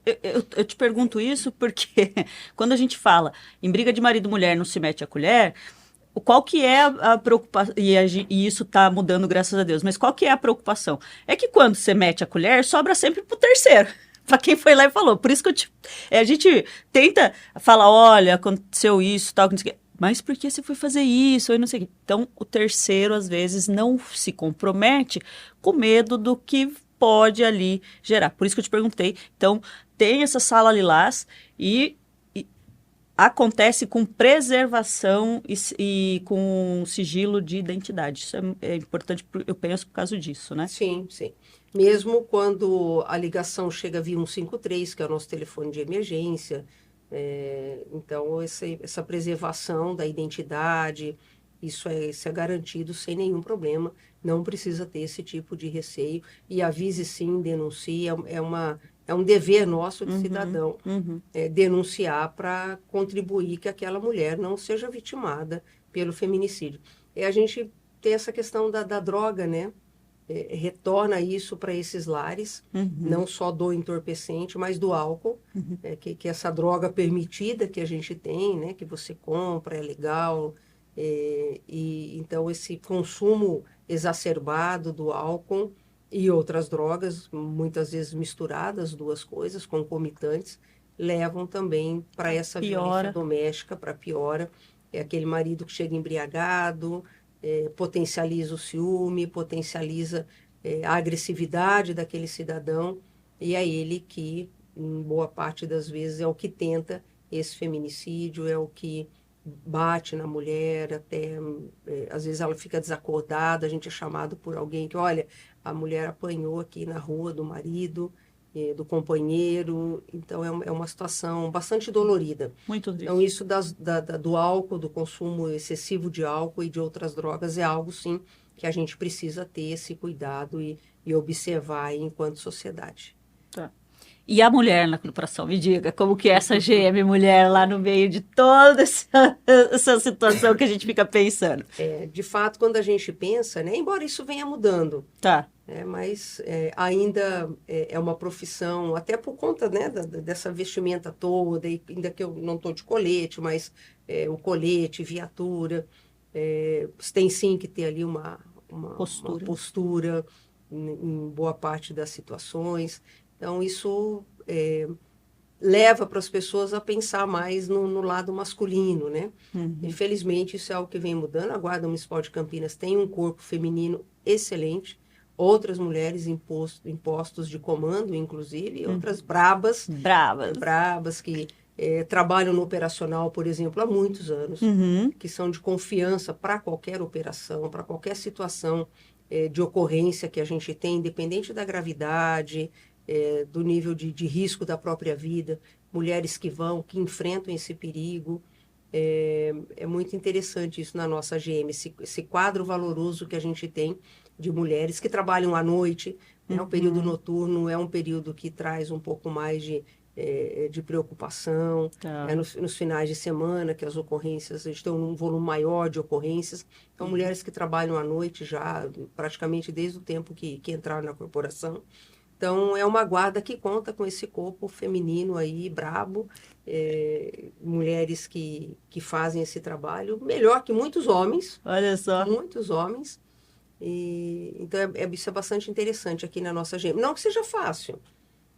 Eu te pergunto isso porque quando a gente fala em briga de marido e mulher não se mete a colher, qual que é a preocupação, e isso está mudando, graças a Deus, mas qual que é a preocupação? É que quando você mete a colher, sobra sempre pro terceiro. Para quem foi lá e falou. Por isso que a gente tenta falar, olha, aconteceu isso, tal, não sei o quê. Mas por que você foi fazer isso? Eu não sei o quê. Então, o terceiro, às vezes, não se compromete com medo do que pode ali gerar. Por isso que eu te perguntei. Então, tem essa sala lilás e acontece com preservação e com sigilo de identidade. Isso é importante, eu penso, por causa disso, né? Sim, sim. Mesmo quando a ligação chega via 153, que é o nosso telefone de emergência, então essa preservação da identidade, isso é garantido sem nenhum problema, não precisa ter esse tipo de receio, e avise sim, denuncie, é um dever nosso de cidadão denunciar para contribuir que aquela mulher não seja vitimada pelo feminicídio. E a gente tem essa questão da droga, né? Retorna isso para esses lares, não só do entorpecente, mas do álcool, que essa droga permitida que a gente tem, né, que você compra, é legal, e então esse consumo exacerbado do álcool e outras drogas, muitas vezes misturadas, duas coisas, concomitantes, levam também para essa violência doméstica, para piora. É aquele marido que chega embriagado, potencializa o ciúme, potencializa a agressividade daquele cidadão, e é ele que, em boa parte das vezes, é o que tenta esse feminicídio, é o que bate na mulher, até às vezes ela fica desacordada, a gente é chamado por alguém que, olha, a mulher apanhou aqui na rua do marido, do companheiro, então é uma situação bastante dolorida. Muito triste. Então, isso do álcool, do consumo excessivo de álcool e de outras drogas é algo, sim, que a gente precisa ter esse cuidado e observar aí enquanto sociedade. Tá. E a mulher na corporação, me diga, como que é essa GM mulher lá no meio de toda essa situação que a gente fica pensando? De fato, quando a gente pensa, né, embora isso venha mudando, tá. Mas ainda é uma profissão, até por conta, né, dessa vestimenta toda, e ainda que eu não estou de colete, mas o colete, viatura, tem sim que ter ali uma postura em boa parte das situações. Então, isso leva para as pessoas a pensar mais no lado masculino, né? Infelizmente, isso é algo que vem mudando. A Guarda Municipal de Campinas tem um corpo feminino excelente, outras mulheres em postos de comando, inclusive, outras brabas que trabalham no operacional, por exemplo, há muitos anos, que são de confiança para qualquer operação, para qualquer situação de ocorrência que a gente tem, independente da gravidade, do nível de risco da própria vida, mulheres que enfrentam esse perigo. É muito interessante isso na nossa GM, esse quadro valoroso que a gente tem de mulheres que trabalham à noite, né? O período noturno é um período que traz um pouco mais de preocupação, Tá. nos finais de semana, que as ocorrências, a gente tem um volume maior de ocorrências, então mulheres que trabalham à noite já, praticamente desde o tempo que entraram na corporação, Então, é uma guarda que conta com esse corpo feminino aí, brabo, mulheres que fazem esse trabalho melhor que Olha só, muitos homens. Então, isso é bastante interessante aqui na nossa agenda. Não que seja fácil,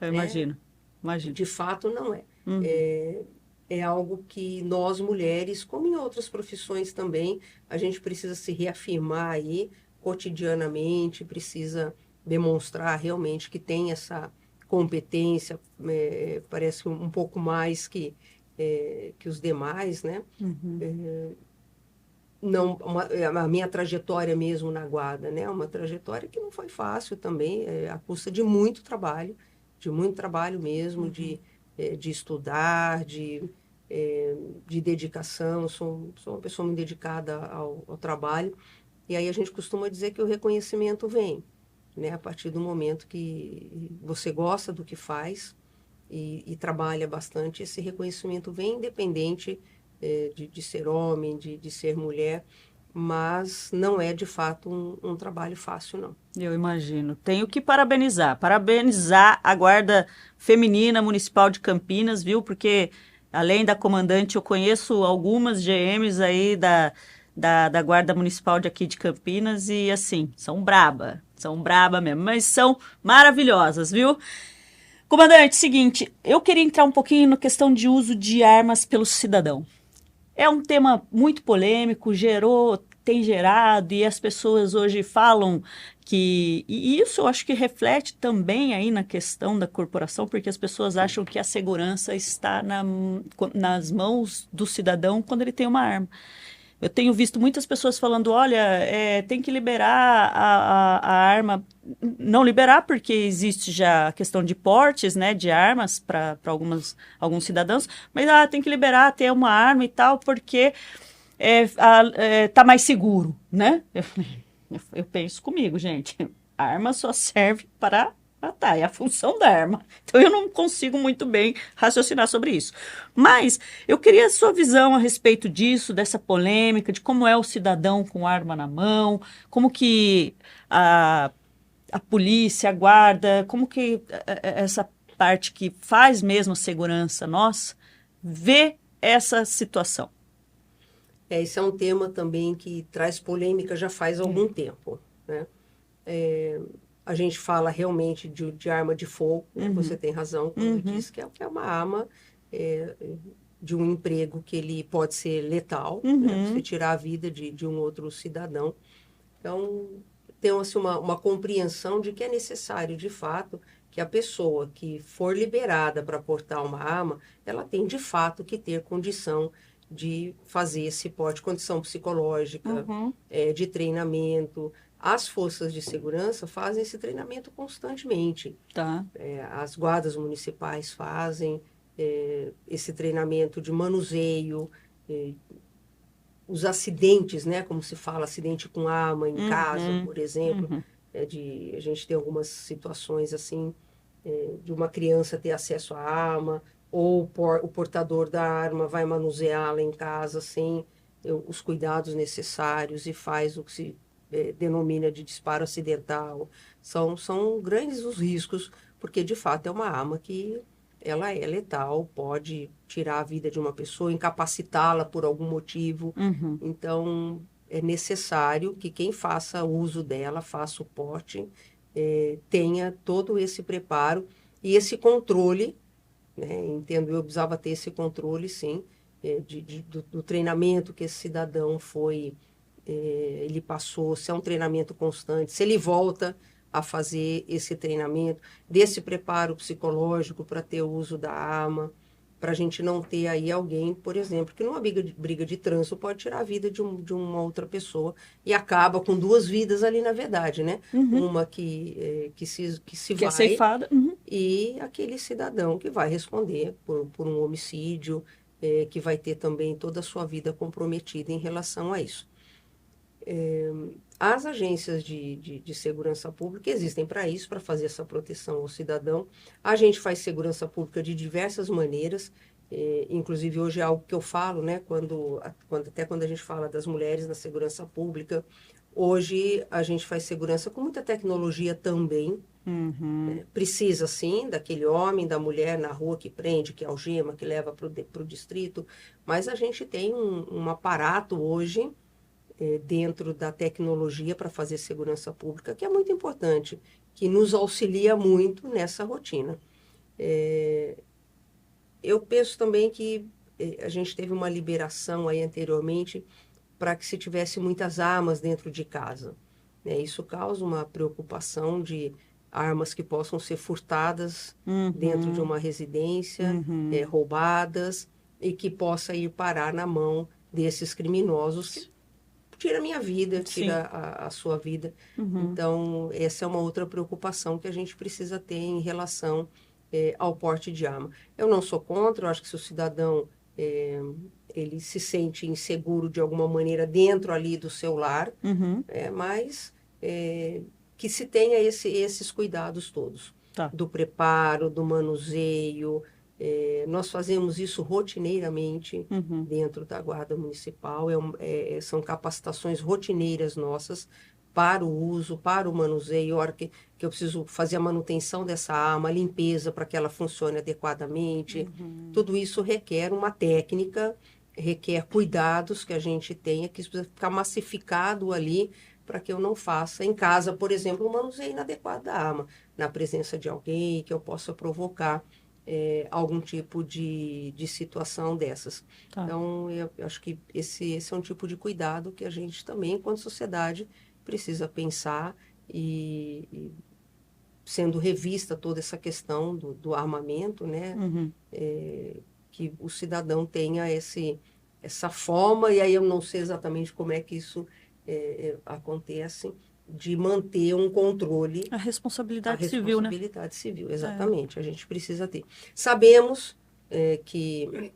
eu né? imagino, imagino. De fato, não é. Uhum. É algo que nós, mulheres, como em outras profissões também, a gente precisa se reafirmar aí cotidianamente, precisa demonstrar realmente que tem essa competência, parece um pouco mais que os demais, né? Uhum. Não, a minha trajetória mesmo na guarda, né? Uma trajetória que não foi fácil também, à custa de muito trabalho mesmo, de estudar, de dedicação. Sou uma pessoa muito dedicada ao trabalho. E aí a gente costuma dizer que o reconhecimento vem, né? A partir do momento que você gosta do que faz e trabalha bastante, esse reconhecimento vem independente de ser homem, de ser mulher, mas não é de fato um trabalho fácil, não. Eu imagino. Tenho que parabenizar. Parabenizar a Guarda Feminina Municipal de Campinas, viu? Porque, além da comandante, eu conheço algumas GMs aí da Guarda Municipal de aqui de Campinas e, assim, são braba mesmo, mas são maravilhosas, viu? Comandante, seguinte, eu queria entrar um pouquinho na questão de uso de armas pelo cidadão. É um tema muito polêmico, tem gerado, e as pessoas hoje falam que. E isso eu acho que reflete também aí na questão da corporação, porque as pessoas acham que a segurança está nas mãos do cidadão quando ele tem uma arma. Eu tenho visto muitas pessoas falando, olha, tem que liberar a arma. Não liberar, porque existe já a questão de portes, né, de armas para alguns cidadãos, mas tem que liberar, ter uma arma e tal, porque tá mais seguro, né? Eu penso comigo, gente, a arma só serve para matar, é a função da arma. Então eu não consigo muito bem raciocinar sobre isso. Mas eu queria a sua visão a respeito disso, dessa polêmica, de como é o cidadão com arma na mão, como que a polícia, a guarda, como que essa parte que faz mesmo a segurança nossa vê essa situação. Esse é um tema também que traz polêmica já faz algum tempo, né? A gente fala realmente de arma de fogo, né? Você tem razão quando diz que é uma arma é, de um emprego que ele pode ser letal, né? Você tirar a vida de um outro cidadão. Então, tem assim, uma compreensão de que é necessário, de fato, que a pessoa que for liberada para portar uma arma, ela tem, de fato, que ter condição de fazer esse porte, condição psicológica, de treinamento. As forças de segurança fazem esse treinamento constantemente. Tá. As guardas municipais fazem esse treinamento de manuseio, os acidentes, né, como se fala, acidente com arma em casa, por exemplo, a gente tem algumas situações assim, de uma criança ter acesso à arma, ou o portador da arma vai manuseá-la em casa sem os cuidados necessários e faz o que se denomina de disparo acidental. São grandes os riscos, porque de fato é uma arma que ela é letal, pode tirar a vida de uma pessoa, incapacitá-la por algum motivo. Então, é necessário que quem faça uso dela, faça o porte, tenha todo esse preparo e esse controle, né? Entendo, eu precisava ter esse controle, sim, do treinamento que esse cidadão ele passou, se é um treinamento constante, se ele volta a fazer esse treinamento, desse preparo psicológico para ter o uso da arma, para a gente não ter aí alguém, por exemplo, que numa briga de trânsito pode tirar a vida de uma outra pessoa e acaba com duas vidas ali na verdade, né? Uma que se Que é vai ceifada. e aquele cidadão que vai responder por um homicídio, que vai ter também toda a sua vida comprometida em relação a isso. As agências de segurança pública existem para isso, para fazer essa proteção ao cidadão. A gente faz segurança pública de diversas maneiras, inclusive hoje é algo que eu falo, né, até quando a gente fala das mulheres na segurança pública. Hoje a gente faz segurança com muita tecnologia também, Precisa, sim, daquele homem, da mulher na rua que prende, que algema, que leva para o distrito, mas a gente tem um aparato hoje dentro da tecnologia para fazer segurança pública, que é muito importante, que nos auxilia muito nessa rotina. Eu penso também que a gente teve uma liberação aí anteriormente para que se tivesse muitas armas dentro de casa, né? Isso causa uma preocupação de armas que possam ser furtadas dentro de uma residência, roubadas, e que possa ir parar na mão desses criminosos que tira a minha vida, tira a sua vida. Então, essa é uma outra preocupação que a gente precisa ter em relação ao porte de arma. Eu não sou contra, eu acho que se o cidadão ele se sente inseguro de alguma maneira dentro ali do seu lar, mas que se tenha esses cuidados todos, do preparo, do manuseio. Nós fazemos isso rotineiramente dentro da Guarda Municipal, são capacitações rotineiras nossas para o uso, para o manuseio, a hora que eu preciso fazer a manutenção dessa arma, a limpeza para que ela funcione adequadamente. Tudo isso requer uma técnica, requer cuidados que a gente tenha, que isso precisa ficar massificado ali para que eu não faça em casa, por exemplo, um manuseio inadequado da arma, na presença de alguém que eu possa provocar algum tipo de situação dessas. Então, eu acho que esse é um tipo de cuidado que a gente também, enquanto sociedade, precisa pensar e sendo revista toda essa questão do armamento, né? Que o cidadão tenha essa forma, e aí eu não sei exatamente como é que isso acontece, de manter um controle. A responsabilidade civil, né? A responsabilidade civil, exatamente. A gente precisa ter. Sabemos que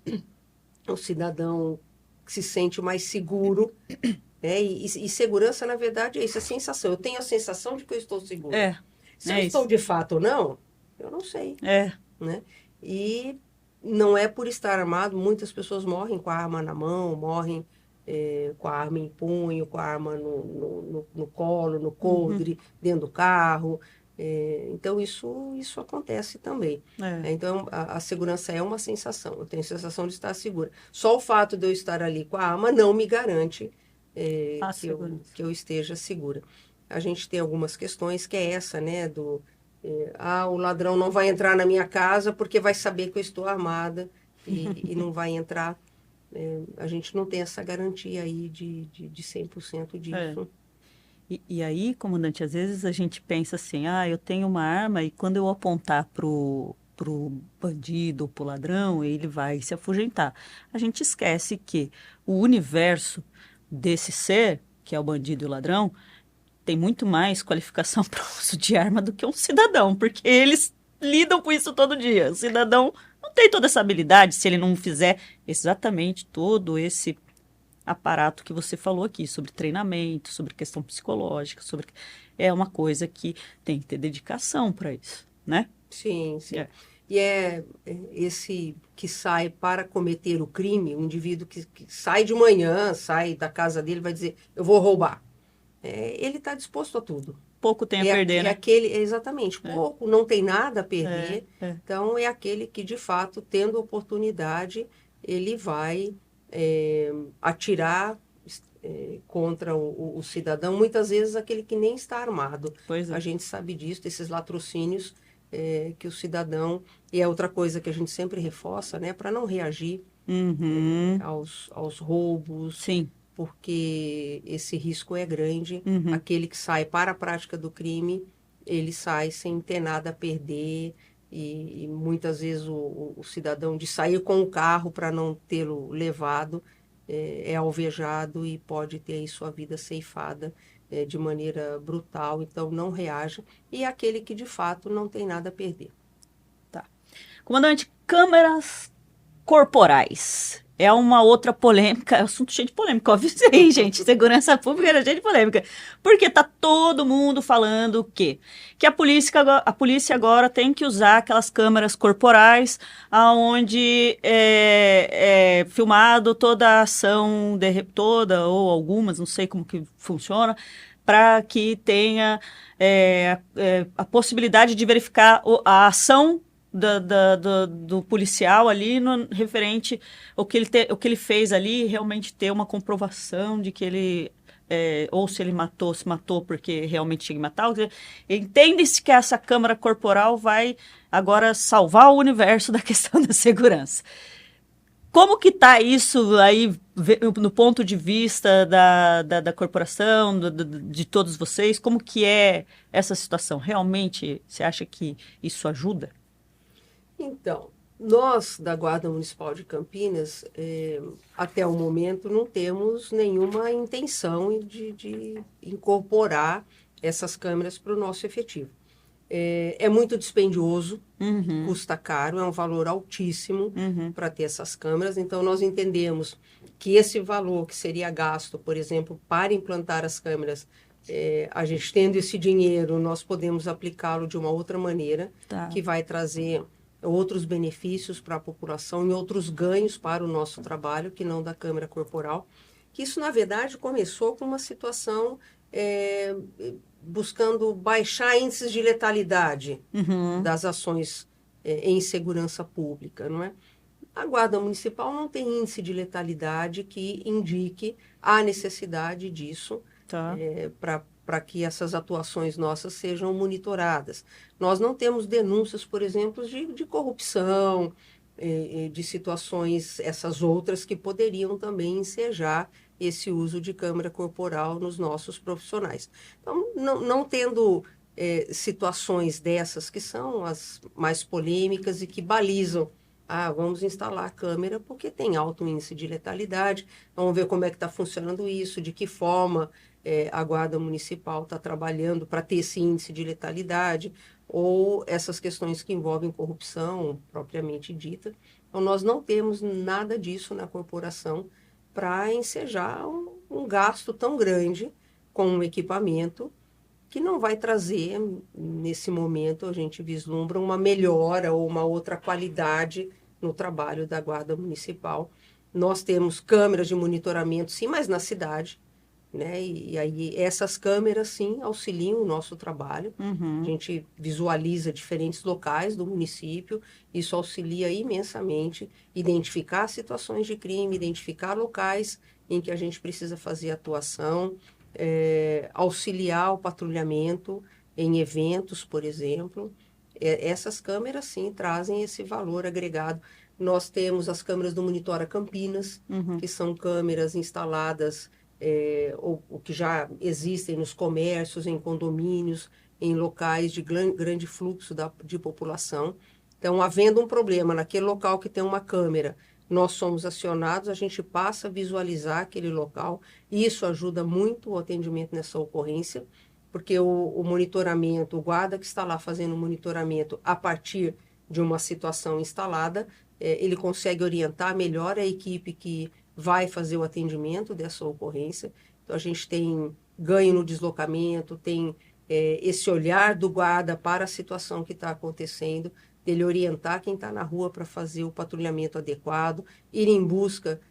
o cidadão se sente mais seguro, e segurança, na verdade, é isso, é sensação. Eu tenho a sensação de que eu estou seguro. Se eu estou de fato ou não, eu não sei. Né? E não é por estar armado, muitas pessoas morrem com a arma na mão, morrem com a arma em punho, com a arma no colo, no coldre, dentro do carro. Então, isso acontece também. Então, a segurança é uma sensação. Eu tenho a sensação de estar segura. Só o fato de eu estar ali com a arma não me garante que eu esteja segura. A gente tem algumas questões, que é essa, né, o ladrão não vai entrar na minha casa porque vai saber que eu estou armada e não vai entrar. A gente não tem essa garantia aí de 100% disso. E aí, comandante, às vezes a gente pensa assim, eu tenho uma arma e quando eu apontar pro bandido, pro ladrão, ele vai se afugentar. A gente esquece que o universo desse ser, que é o bandido e o ladrão, tem muito mais qualificação para o uso de arma do que um cidadão, porque eles lidam com isso todo dia. O cidadão não tem toda essa habilidade se ele não fizer exatamente todo esse aparato que você falou aqui, sobre treinamento, sobre questão psicológica, é uma coisa que tem que ter dedicação para isso, né? Sim. E esse que sai para cometer o crime, um indivíduo que sai de manhã, sai da casa dele, vai dizer, eu vou roubar. Ele está disposto a tudo. Pouco tem a perder, né? Exatamente, pouco, não tem nada a perder. Então, é aquele que, de fato, tendo oportunidade, ele vai atirar contra o cidadão, muitas vezes aquele que nem está armado. A gente sabe disso, desses latrocínios que o cidadão... E é outra coisa que a gente sempre reforça, né? Para não reagir aos roubos. Sim. Porque esse risco é grande. Aquele que sai para a prática do crime, ele sai sem ter nada a perder, e muitas vezes o cidadão, de sair com o carro para não tê-lo levado, é alvejado e pode ter aí sua vida ceifada de maneira brutal. Então, não reaja. E aquele que, de fato, não tem nada a perder. Tá. Comandante, câmeras corporais. É uma outra polêmica, é um assunto cheio de polêmica, eu avisei, gente, segurança pública era cheio de polêmica, porque tá todo mundo falando o quê? Que a polícia agora tem que usar aquelas câmeras corporais, onde é filmado toda a ação, toda ou algumas, não sei como que funciona, para que tenha a possibilidade de verificar a ação do policial ali referente ao que ele fez ali, realmente ter uma comprovação de que ele, ou se ele matou, se matou porque realmente tinha que matar. Entende-se que essa câmara corporal vai agora salvar o universo da questão da segurança. Como que está isso aí no ponto de vista da corporação, de todos vocês? Como que é essa situação? Realmente, você acha que isso ajuda? Então, nós da Guarda Municipal de Campinas, até o momento, não temos nenhuma intenção de incorporar essas câmeras para o nosso efetivo. É muito dispendioso, custa caro, é um valor altíssimo para ter essas câmeras. Então, nós entendemos que esse valor que seria gasto, por exemplo, para implantar as câmeras, a gente tendo esse dinheiro, nós podemos aplicá-lo de uma outra maneira, que vai trazer outros benefícios para a população e outros ganhos para o nosso trabalho, que não da câmera corporal. Que isso, na verdade, começou com uma situação buscando baixar índices de letalidade das ações em segurança pública, não é? A Guarda Municipal não tem índice de letalidade que indique a necessidade disso para que essas atuações nossas sejam monitoradas. Nós não temos denúncias, por exemplo, de corrupção, de situações, essas outras que poderiam também ensejar esse uso de câmera corporal nos nossos profissionais. Então, não tendo situações dessas que são as mais polêmicas e que balizam, vamos instalar a câmera porque tem alto índice de letalidade, vamos ver como é que está funcionando isso, de que forma a Guarda Municipal está trabalhando para ter esse índice de letalidade, ou essas questões que envolvem corrupção, propriamente dita. Então, nós não temos nada disso na corporação para ensejar um gasto tão grande com um equipamento que não vai trazer, nesse momento, a gente vislumbra uma melhora ou uma outra qualidade no trabalho da Guarda Municipal. Nós temos câmeras de monitoramento, sim, mas na cidade, né? E aí essas câmeras, sim, auxiliam o nosso trabalho. A gente visualiza diferentes locais do município, isso auxilia imensamente, identificar situações de crime, identificar locais em que a gente precisa fazer atuação, auxiliar o patrulhamento em eventos, por exemplo. Essas câmeras, sim, trazem esse valor agregado. Nós temos as câmeras do Monitora Campinas, que são câmeras instaladas ou que já existem nos comércios, em condomínios, em locais de grande fluxo de população. Então, havendo um problema naquele local que tem uma câmera, nós somos acionados, a gente passa a visualizar aquele local, e isso ajuda muito o atendimento nessa ocorrência, porque o monitoramento, o guarda que está lá fazendo o monitoramento a partir de uma situação instalada, ele consegue orientar melhor a equipe que vai fazer o atendimento dessa ocorrência. Então, a gente tem ganho no deslocamento, tem esse olhar do guarda para a situação que está acontecendo, dele orientar quem está na rua para fazer o patrulhamento adequado, ir em busca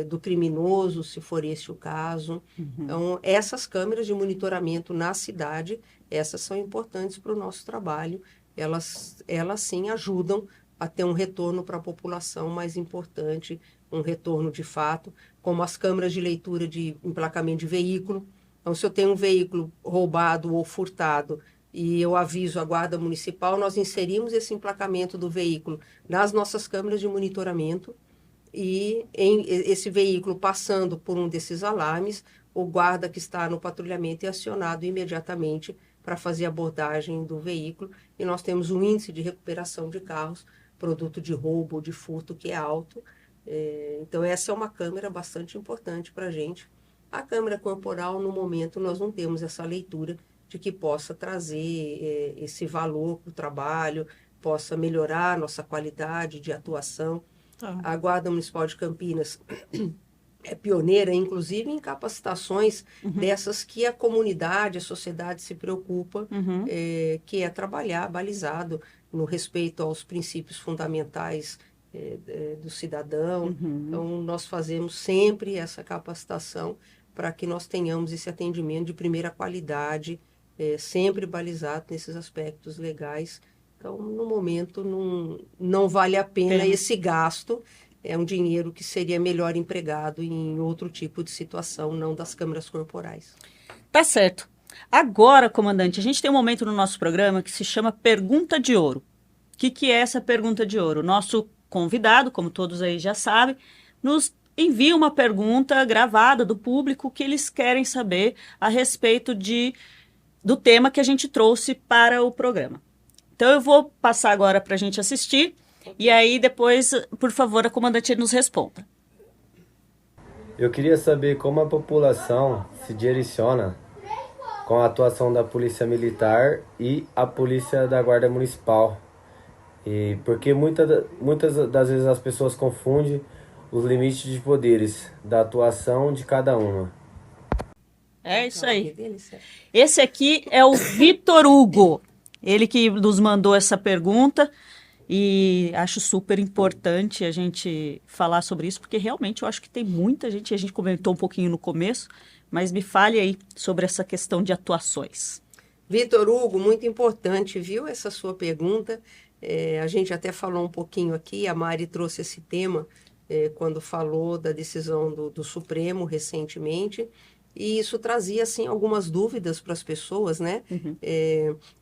do criminoso, se for esse o caso. Então, essas câmeras de monitoramento na cidade, essas são importantes para o nosso trabalho. Elas sim ajudam a ter um retorno para a população mais importante, um retorno de fato, como as câmeras de leitura de emplacamento de veículo. Então, se eu tenho um veículo roubado ou furtado e eu aviso a Guarda Municipal, nós inserimos esse emplacamento do veículo nas nossas câmeras de monitoramento, e esse veículo passando por um desses alarmes, o guarda que está no patrulhamento é acionado imediatamente para fazer a abordagem do veículo, e nós temos um índice de recuperação de carros, produto de roubo ou de furto, que é alto. Então, essa é uma câmera bastante importante para a gente. A câmera corporal, no momento, nós não temos essa leitura de que possa trazer esse valor para o trabalho, possa melhorar a nossa qualidade de atuação. A Guarda Municipal de Campinas é pioneira, inclusive, em capacitações dessas que a comunidade, a sociedade se preocupa, que é trabalhar balizado no respeito aos princípios fundamentais do cidadão. Então, nós fazemos sempre essa capacitação para que nós tenhamos esse atendimento de primeira qualidade, sempre balizado nesses aspectos legais. Então, no momento, não vale a pena esse gasto. É um dinheiro que seria melhor empregado em outro tipo de situação, não das câmeras corporais. Tá certo. Agora, comandante, a gente tem um momento no nosso programa que se chama Pergunta de Ouro. O que é essa Pergunta de Ouro? Nosso convidado, como todos aí já sabem, nos envia uma pergunta gravada do público que eles querem saber a respeito do tema que a gente trouxe para o programa. Então, eu vou passar agora para a gente assistir e aí depois, por favor, a comandante nos responda. Eu queria saber como a população se direciona com a atuação da Polícia Militar e a Polícia da Guarda Municipal. E porque muitas das vezes as pessoas confundem os limites de poderes da atuação de cada uma. É isso aí. Esse aqui é o Vitor Hugo. Ele que nos mandou essa pergunta e acho super importante a gente falar sobre isso, porque realmente eu acho que tem muita gente, a gente comentou um pouquinho no começo, mas me fale aí sobre essa questão de atuações. Vitor Hugo, muito importante, viu, essa sua pergunta. A gente até falou um pouquinho aqui, a Mari trouxe esse tema quando falou da decisão do Supremo recentemente, e isso trazia, assim, algumas dúvidas para as pessoas, né? Uhum.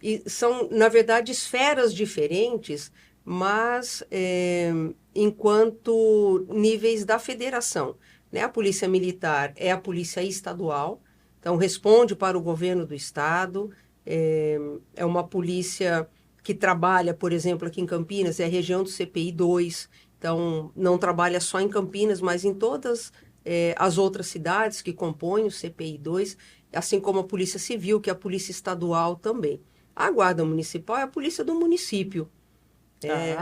E são, na verdade, esferas diferentes, mas enquanto níveis da federação, né? A Polícia Militar é a polícia estadual, então responde para o governo do estado, é uma polícia que trabalha, por exemplo, aqui em Campinas, é a região do CPI 2, então não trabalha só em Campinas, mas em todas as outras cidades que compõem o CPI 2, assim como a Polícia Civil, que é a Polícia Estadual também. A Guarda Municipal é a polícia do município.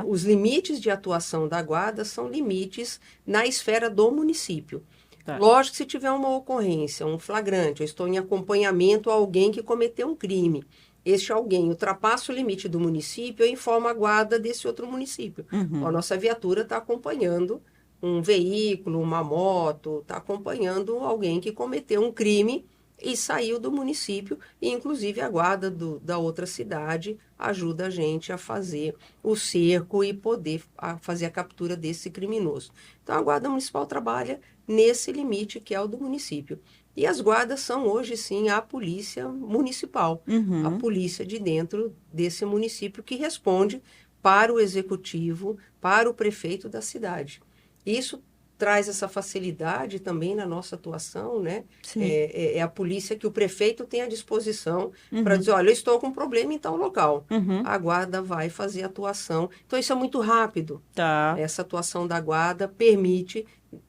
Os limites de atuação da Guarda são limites na esfera do município. Tá. Lógico que se tiver uma ocorrência, um flagrante, eu estou em acompanhamento a alguém que cometeu um crime, este alguém ultrapassa o limite do município, eu informo a Guarda desse outro município. Uhum. A nossa viatura está acompanhando um veículo, uma moto, está acompanhando alguém que cometeu um crime e saiu do município, e inclusive a guarda da outra cidade ajuda a gente a fazer o cerco e poder fazer a captura desse criminoso. Então a Guarda Municipal trabalha nesse limite que é o do município. E as guardas são hoje sim a polícia municipal, a polícia de dentro desse município que responde para o executivo, para o prefeito da cidade. Isso traz essa facilidade também na nossa atuação, né? É a polícia que o prefeito tem à disposição para dizer, olha, eu estou com um problema em tal local. A guarda vai fazer atuação. Então, isso é muito rápido. Tá. Essa atuação da guarda permite,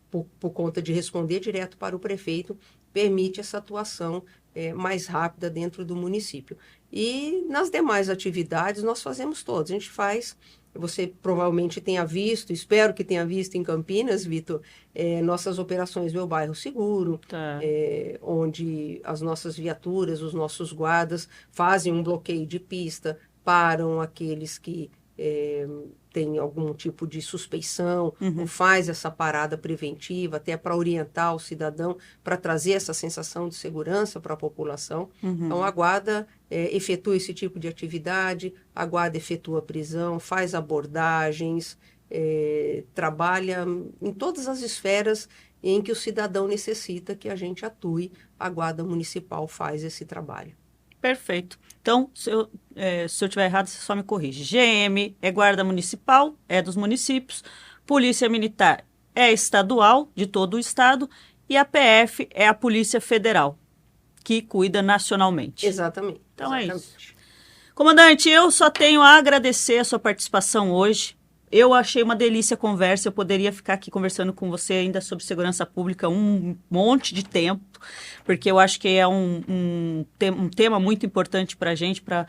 por conta de responder direto para o prefeito, permite essa atuação mais rápida dentro do município. E nas demais atividades, nós fazemos todas. A gente faz... Você provavelmente tenha visto, espero que tenha visto em Campinas, Vitor, nossas operações Meu Bairro Seguro, tá. Onde as nossas viaturas, os nossos guardas fazem um bloqueio de pista, param aqueles que têm algum tipo de suspeição, ou faz essa parada preventiva, até para orientar o cidadão, para trazer essa sensação de segurança para a população. Então, a guarda efetua esse tipo de atividade, a guarda efetua prisão, faz abordagens, trabalha em todas as esferas em que o cidadão necessita que a gente atue, a Guarda Municipal faz esse trabalho. Perfeito. Então, se eu estiver errado, você só me corrige. GM é Guarda Municipal, é dos municípios, Polícia Militar é estadual, de todo o estado, e a PF é a Polícia Federal, que cuida nacionalmente. Exatamente. Então é isso. Comandante, eu só tenho a agradecer a sua participação hoje. Eu achei uma delícia a conversa, eu poderia ficar aqui conversando com você ainda sobre segurança pública um monte de tempo, porque eu acho que é um tema muito importante para a gente, para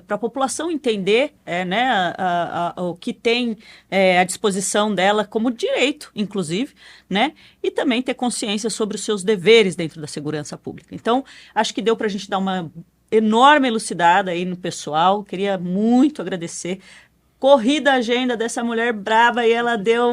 a população entender né, o que tem à disposição dela como direito, inclusive, né, e também ter consciência sobre os seus deveres dentro da segurança pública. Então, acho que deu para a gente dar uma enorme elucidada aí no pessoal, queria muito agradecer. Corrida a agenda dessa mulher brava e ela deu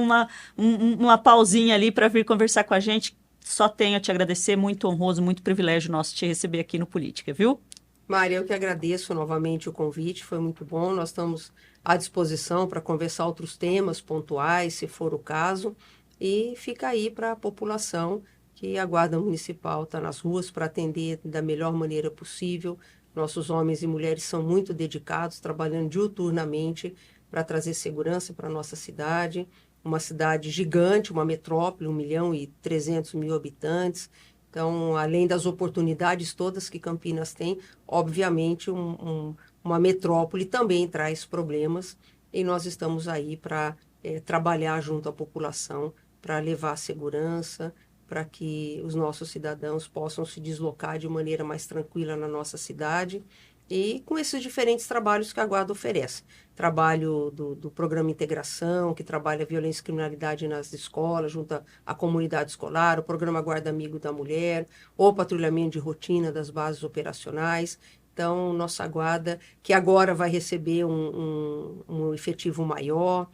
uma pausinha ali para vir conversar com a gente. só tenho a te agradecer, muito honroso, muito privilégio nosso te receber aqui no Política, viu? Maria, eu que agradeço novamente o convite, foi muito bom. Nós estamos à disposição para conversar outros temas pontuais, se for o caso, e fica aí para a população que a Guarda Municipal está nas ruas para atender da melhor maneira possível. Nossos homens e mulheres são muito dedicados, trabalhando diuturnamente para trazer segurança para a nossa cidade, uma cidade gigante, uma metrópole, 1.300.000 habitantes. Então, além das oportunidades todas que Campinas tem, obviamente uma metrópole também traz problemas e nós estamos aí para trabalhar junto à população para levar segurança, para que os nossos cidadãos possam se deslocar de maneira mais tranquila na nossa cidade e com esses diferentes trabalhos que a Guarda oferece. Trabalho do Programa Integração, que trabalha violência e criminalidade nas escolas, junto à comunidade escolar, o Programa Guarda Amigo da Mulher, o patrulhamento de rotina das bases operacionais. Então, nossa Guarda, que agora vai receber um efetivo maior,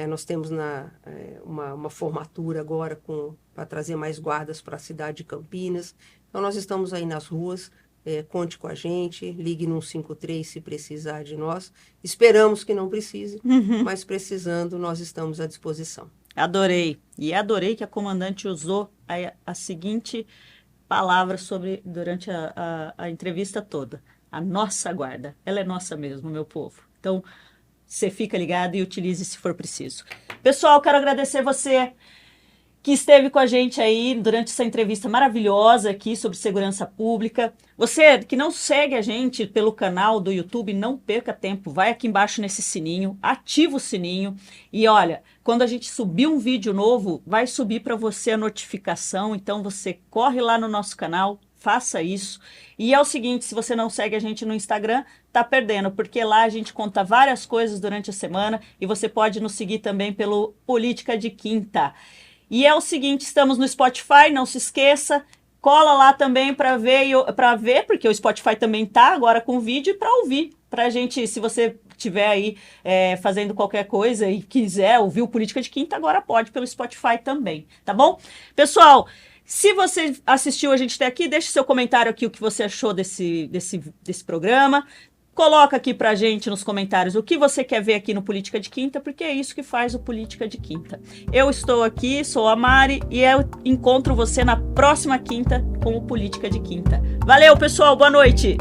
nós temos uma formatura agora para trazer mais guardas para a cidade de Campinas. Então, nós estamos aí nas ruas. Conte com a gente, ligue no 153 se precisar de nós. Esperamos que não precise, mas precisando, nós estamos à disposição. Adorei. E adorei que a comandante usou a seguinte palavra durante a entrevista toda. A nossa guarda. Ela é nossa mesmo, meu povo. Então, você fica ligado e utilize se for preciso. Pessoal, quero agradecer você que esteve com a gente aí durante essa entrevista maravilhosa aqui sobre segurança pública. Você que não segue a gente pelo canal do YouTube, não perca tempo. Vai aqui embaixo nesse sininho, ativa o sininho. E olha, quando a gente subir um vídeo novo, vai subir para você a notificação. Então você corre lá no nosso canal, faça isso. E é o seguinte, se você não segue a gente no Instagram, tá perdendo, porque lá a gente conta várias coisas durante a semana e você pode nos seguir também pelo Política de Quinta. E é o seguinte, estamos no Spotify, não se esqueça, cola lá também para ver, porque o Spotify também tá agora com vídeo, e para ouvir, para a gente, se você estiver aí fazendo qualquer coisa e quiser ouvir o Política de Quinta, agora pode pelo Spotify também, tá bom? Pessoal, se você assistiu a gente até aqui, deixe seu comentário aqui o que você achou desse programa. Coloca aqui pra gente nos comentários o que você quer ver aqui no Política de Quinta, porque é isso que faz o Política de Quinta. Eu estou aqui, sou a Mari, e eu encontro você na próxima quinta com o Política de Quinta. Valeu, pessoal, boa noite!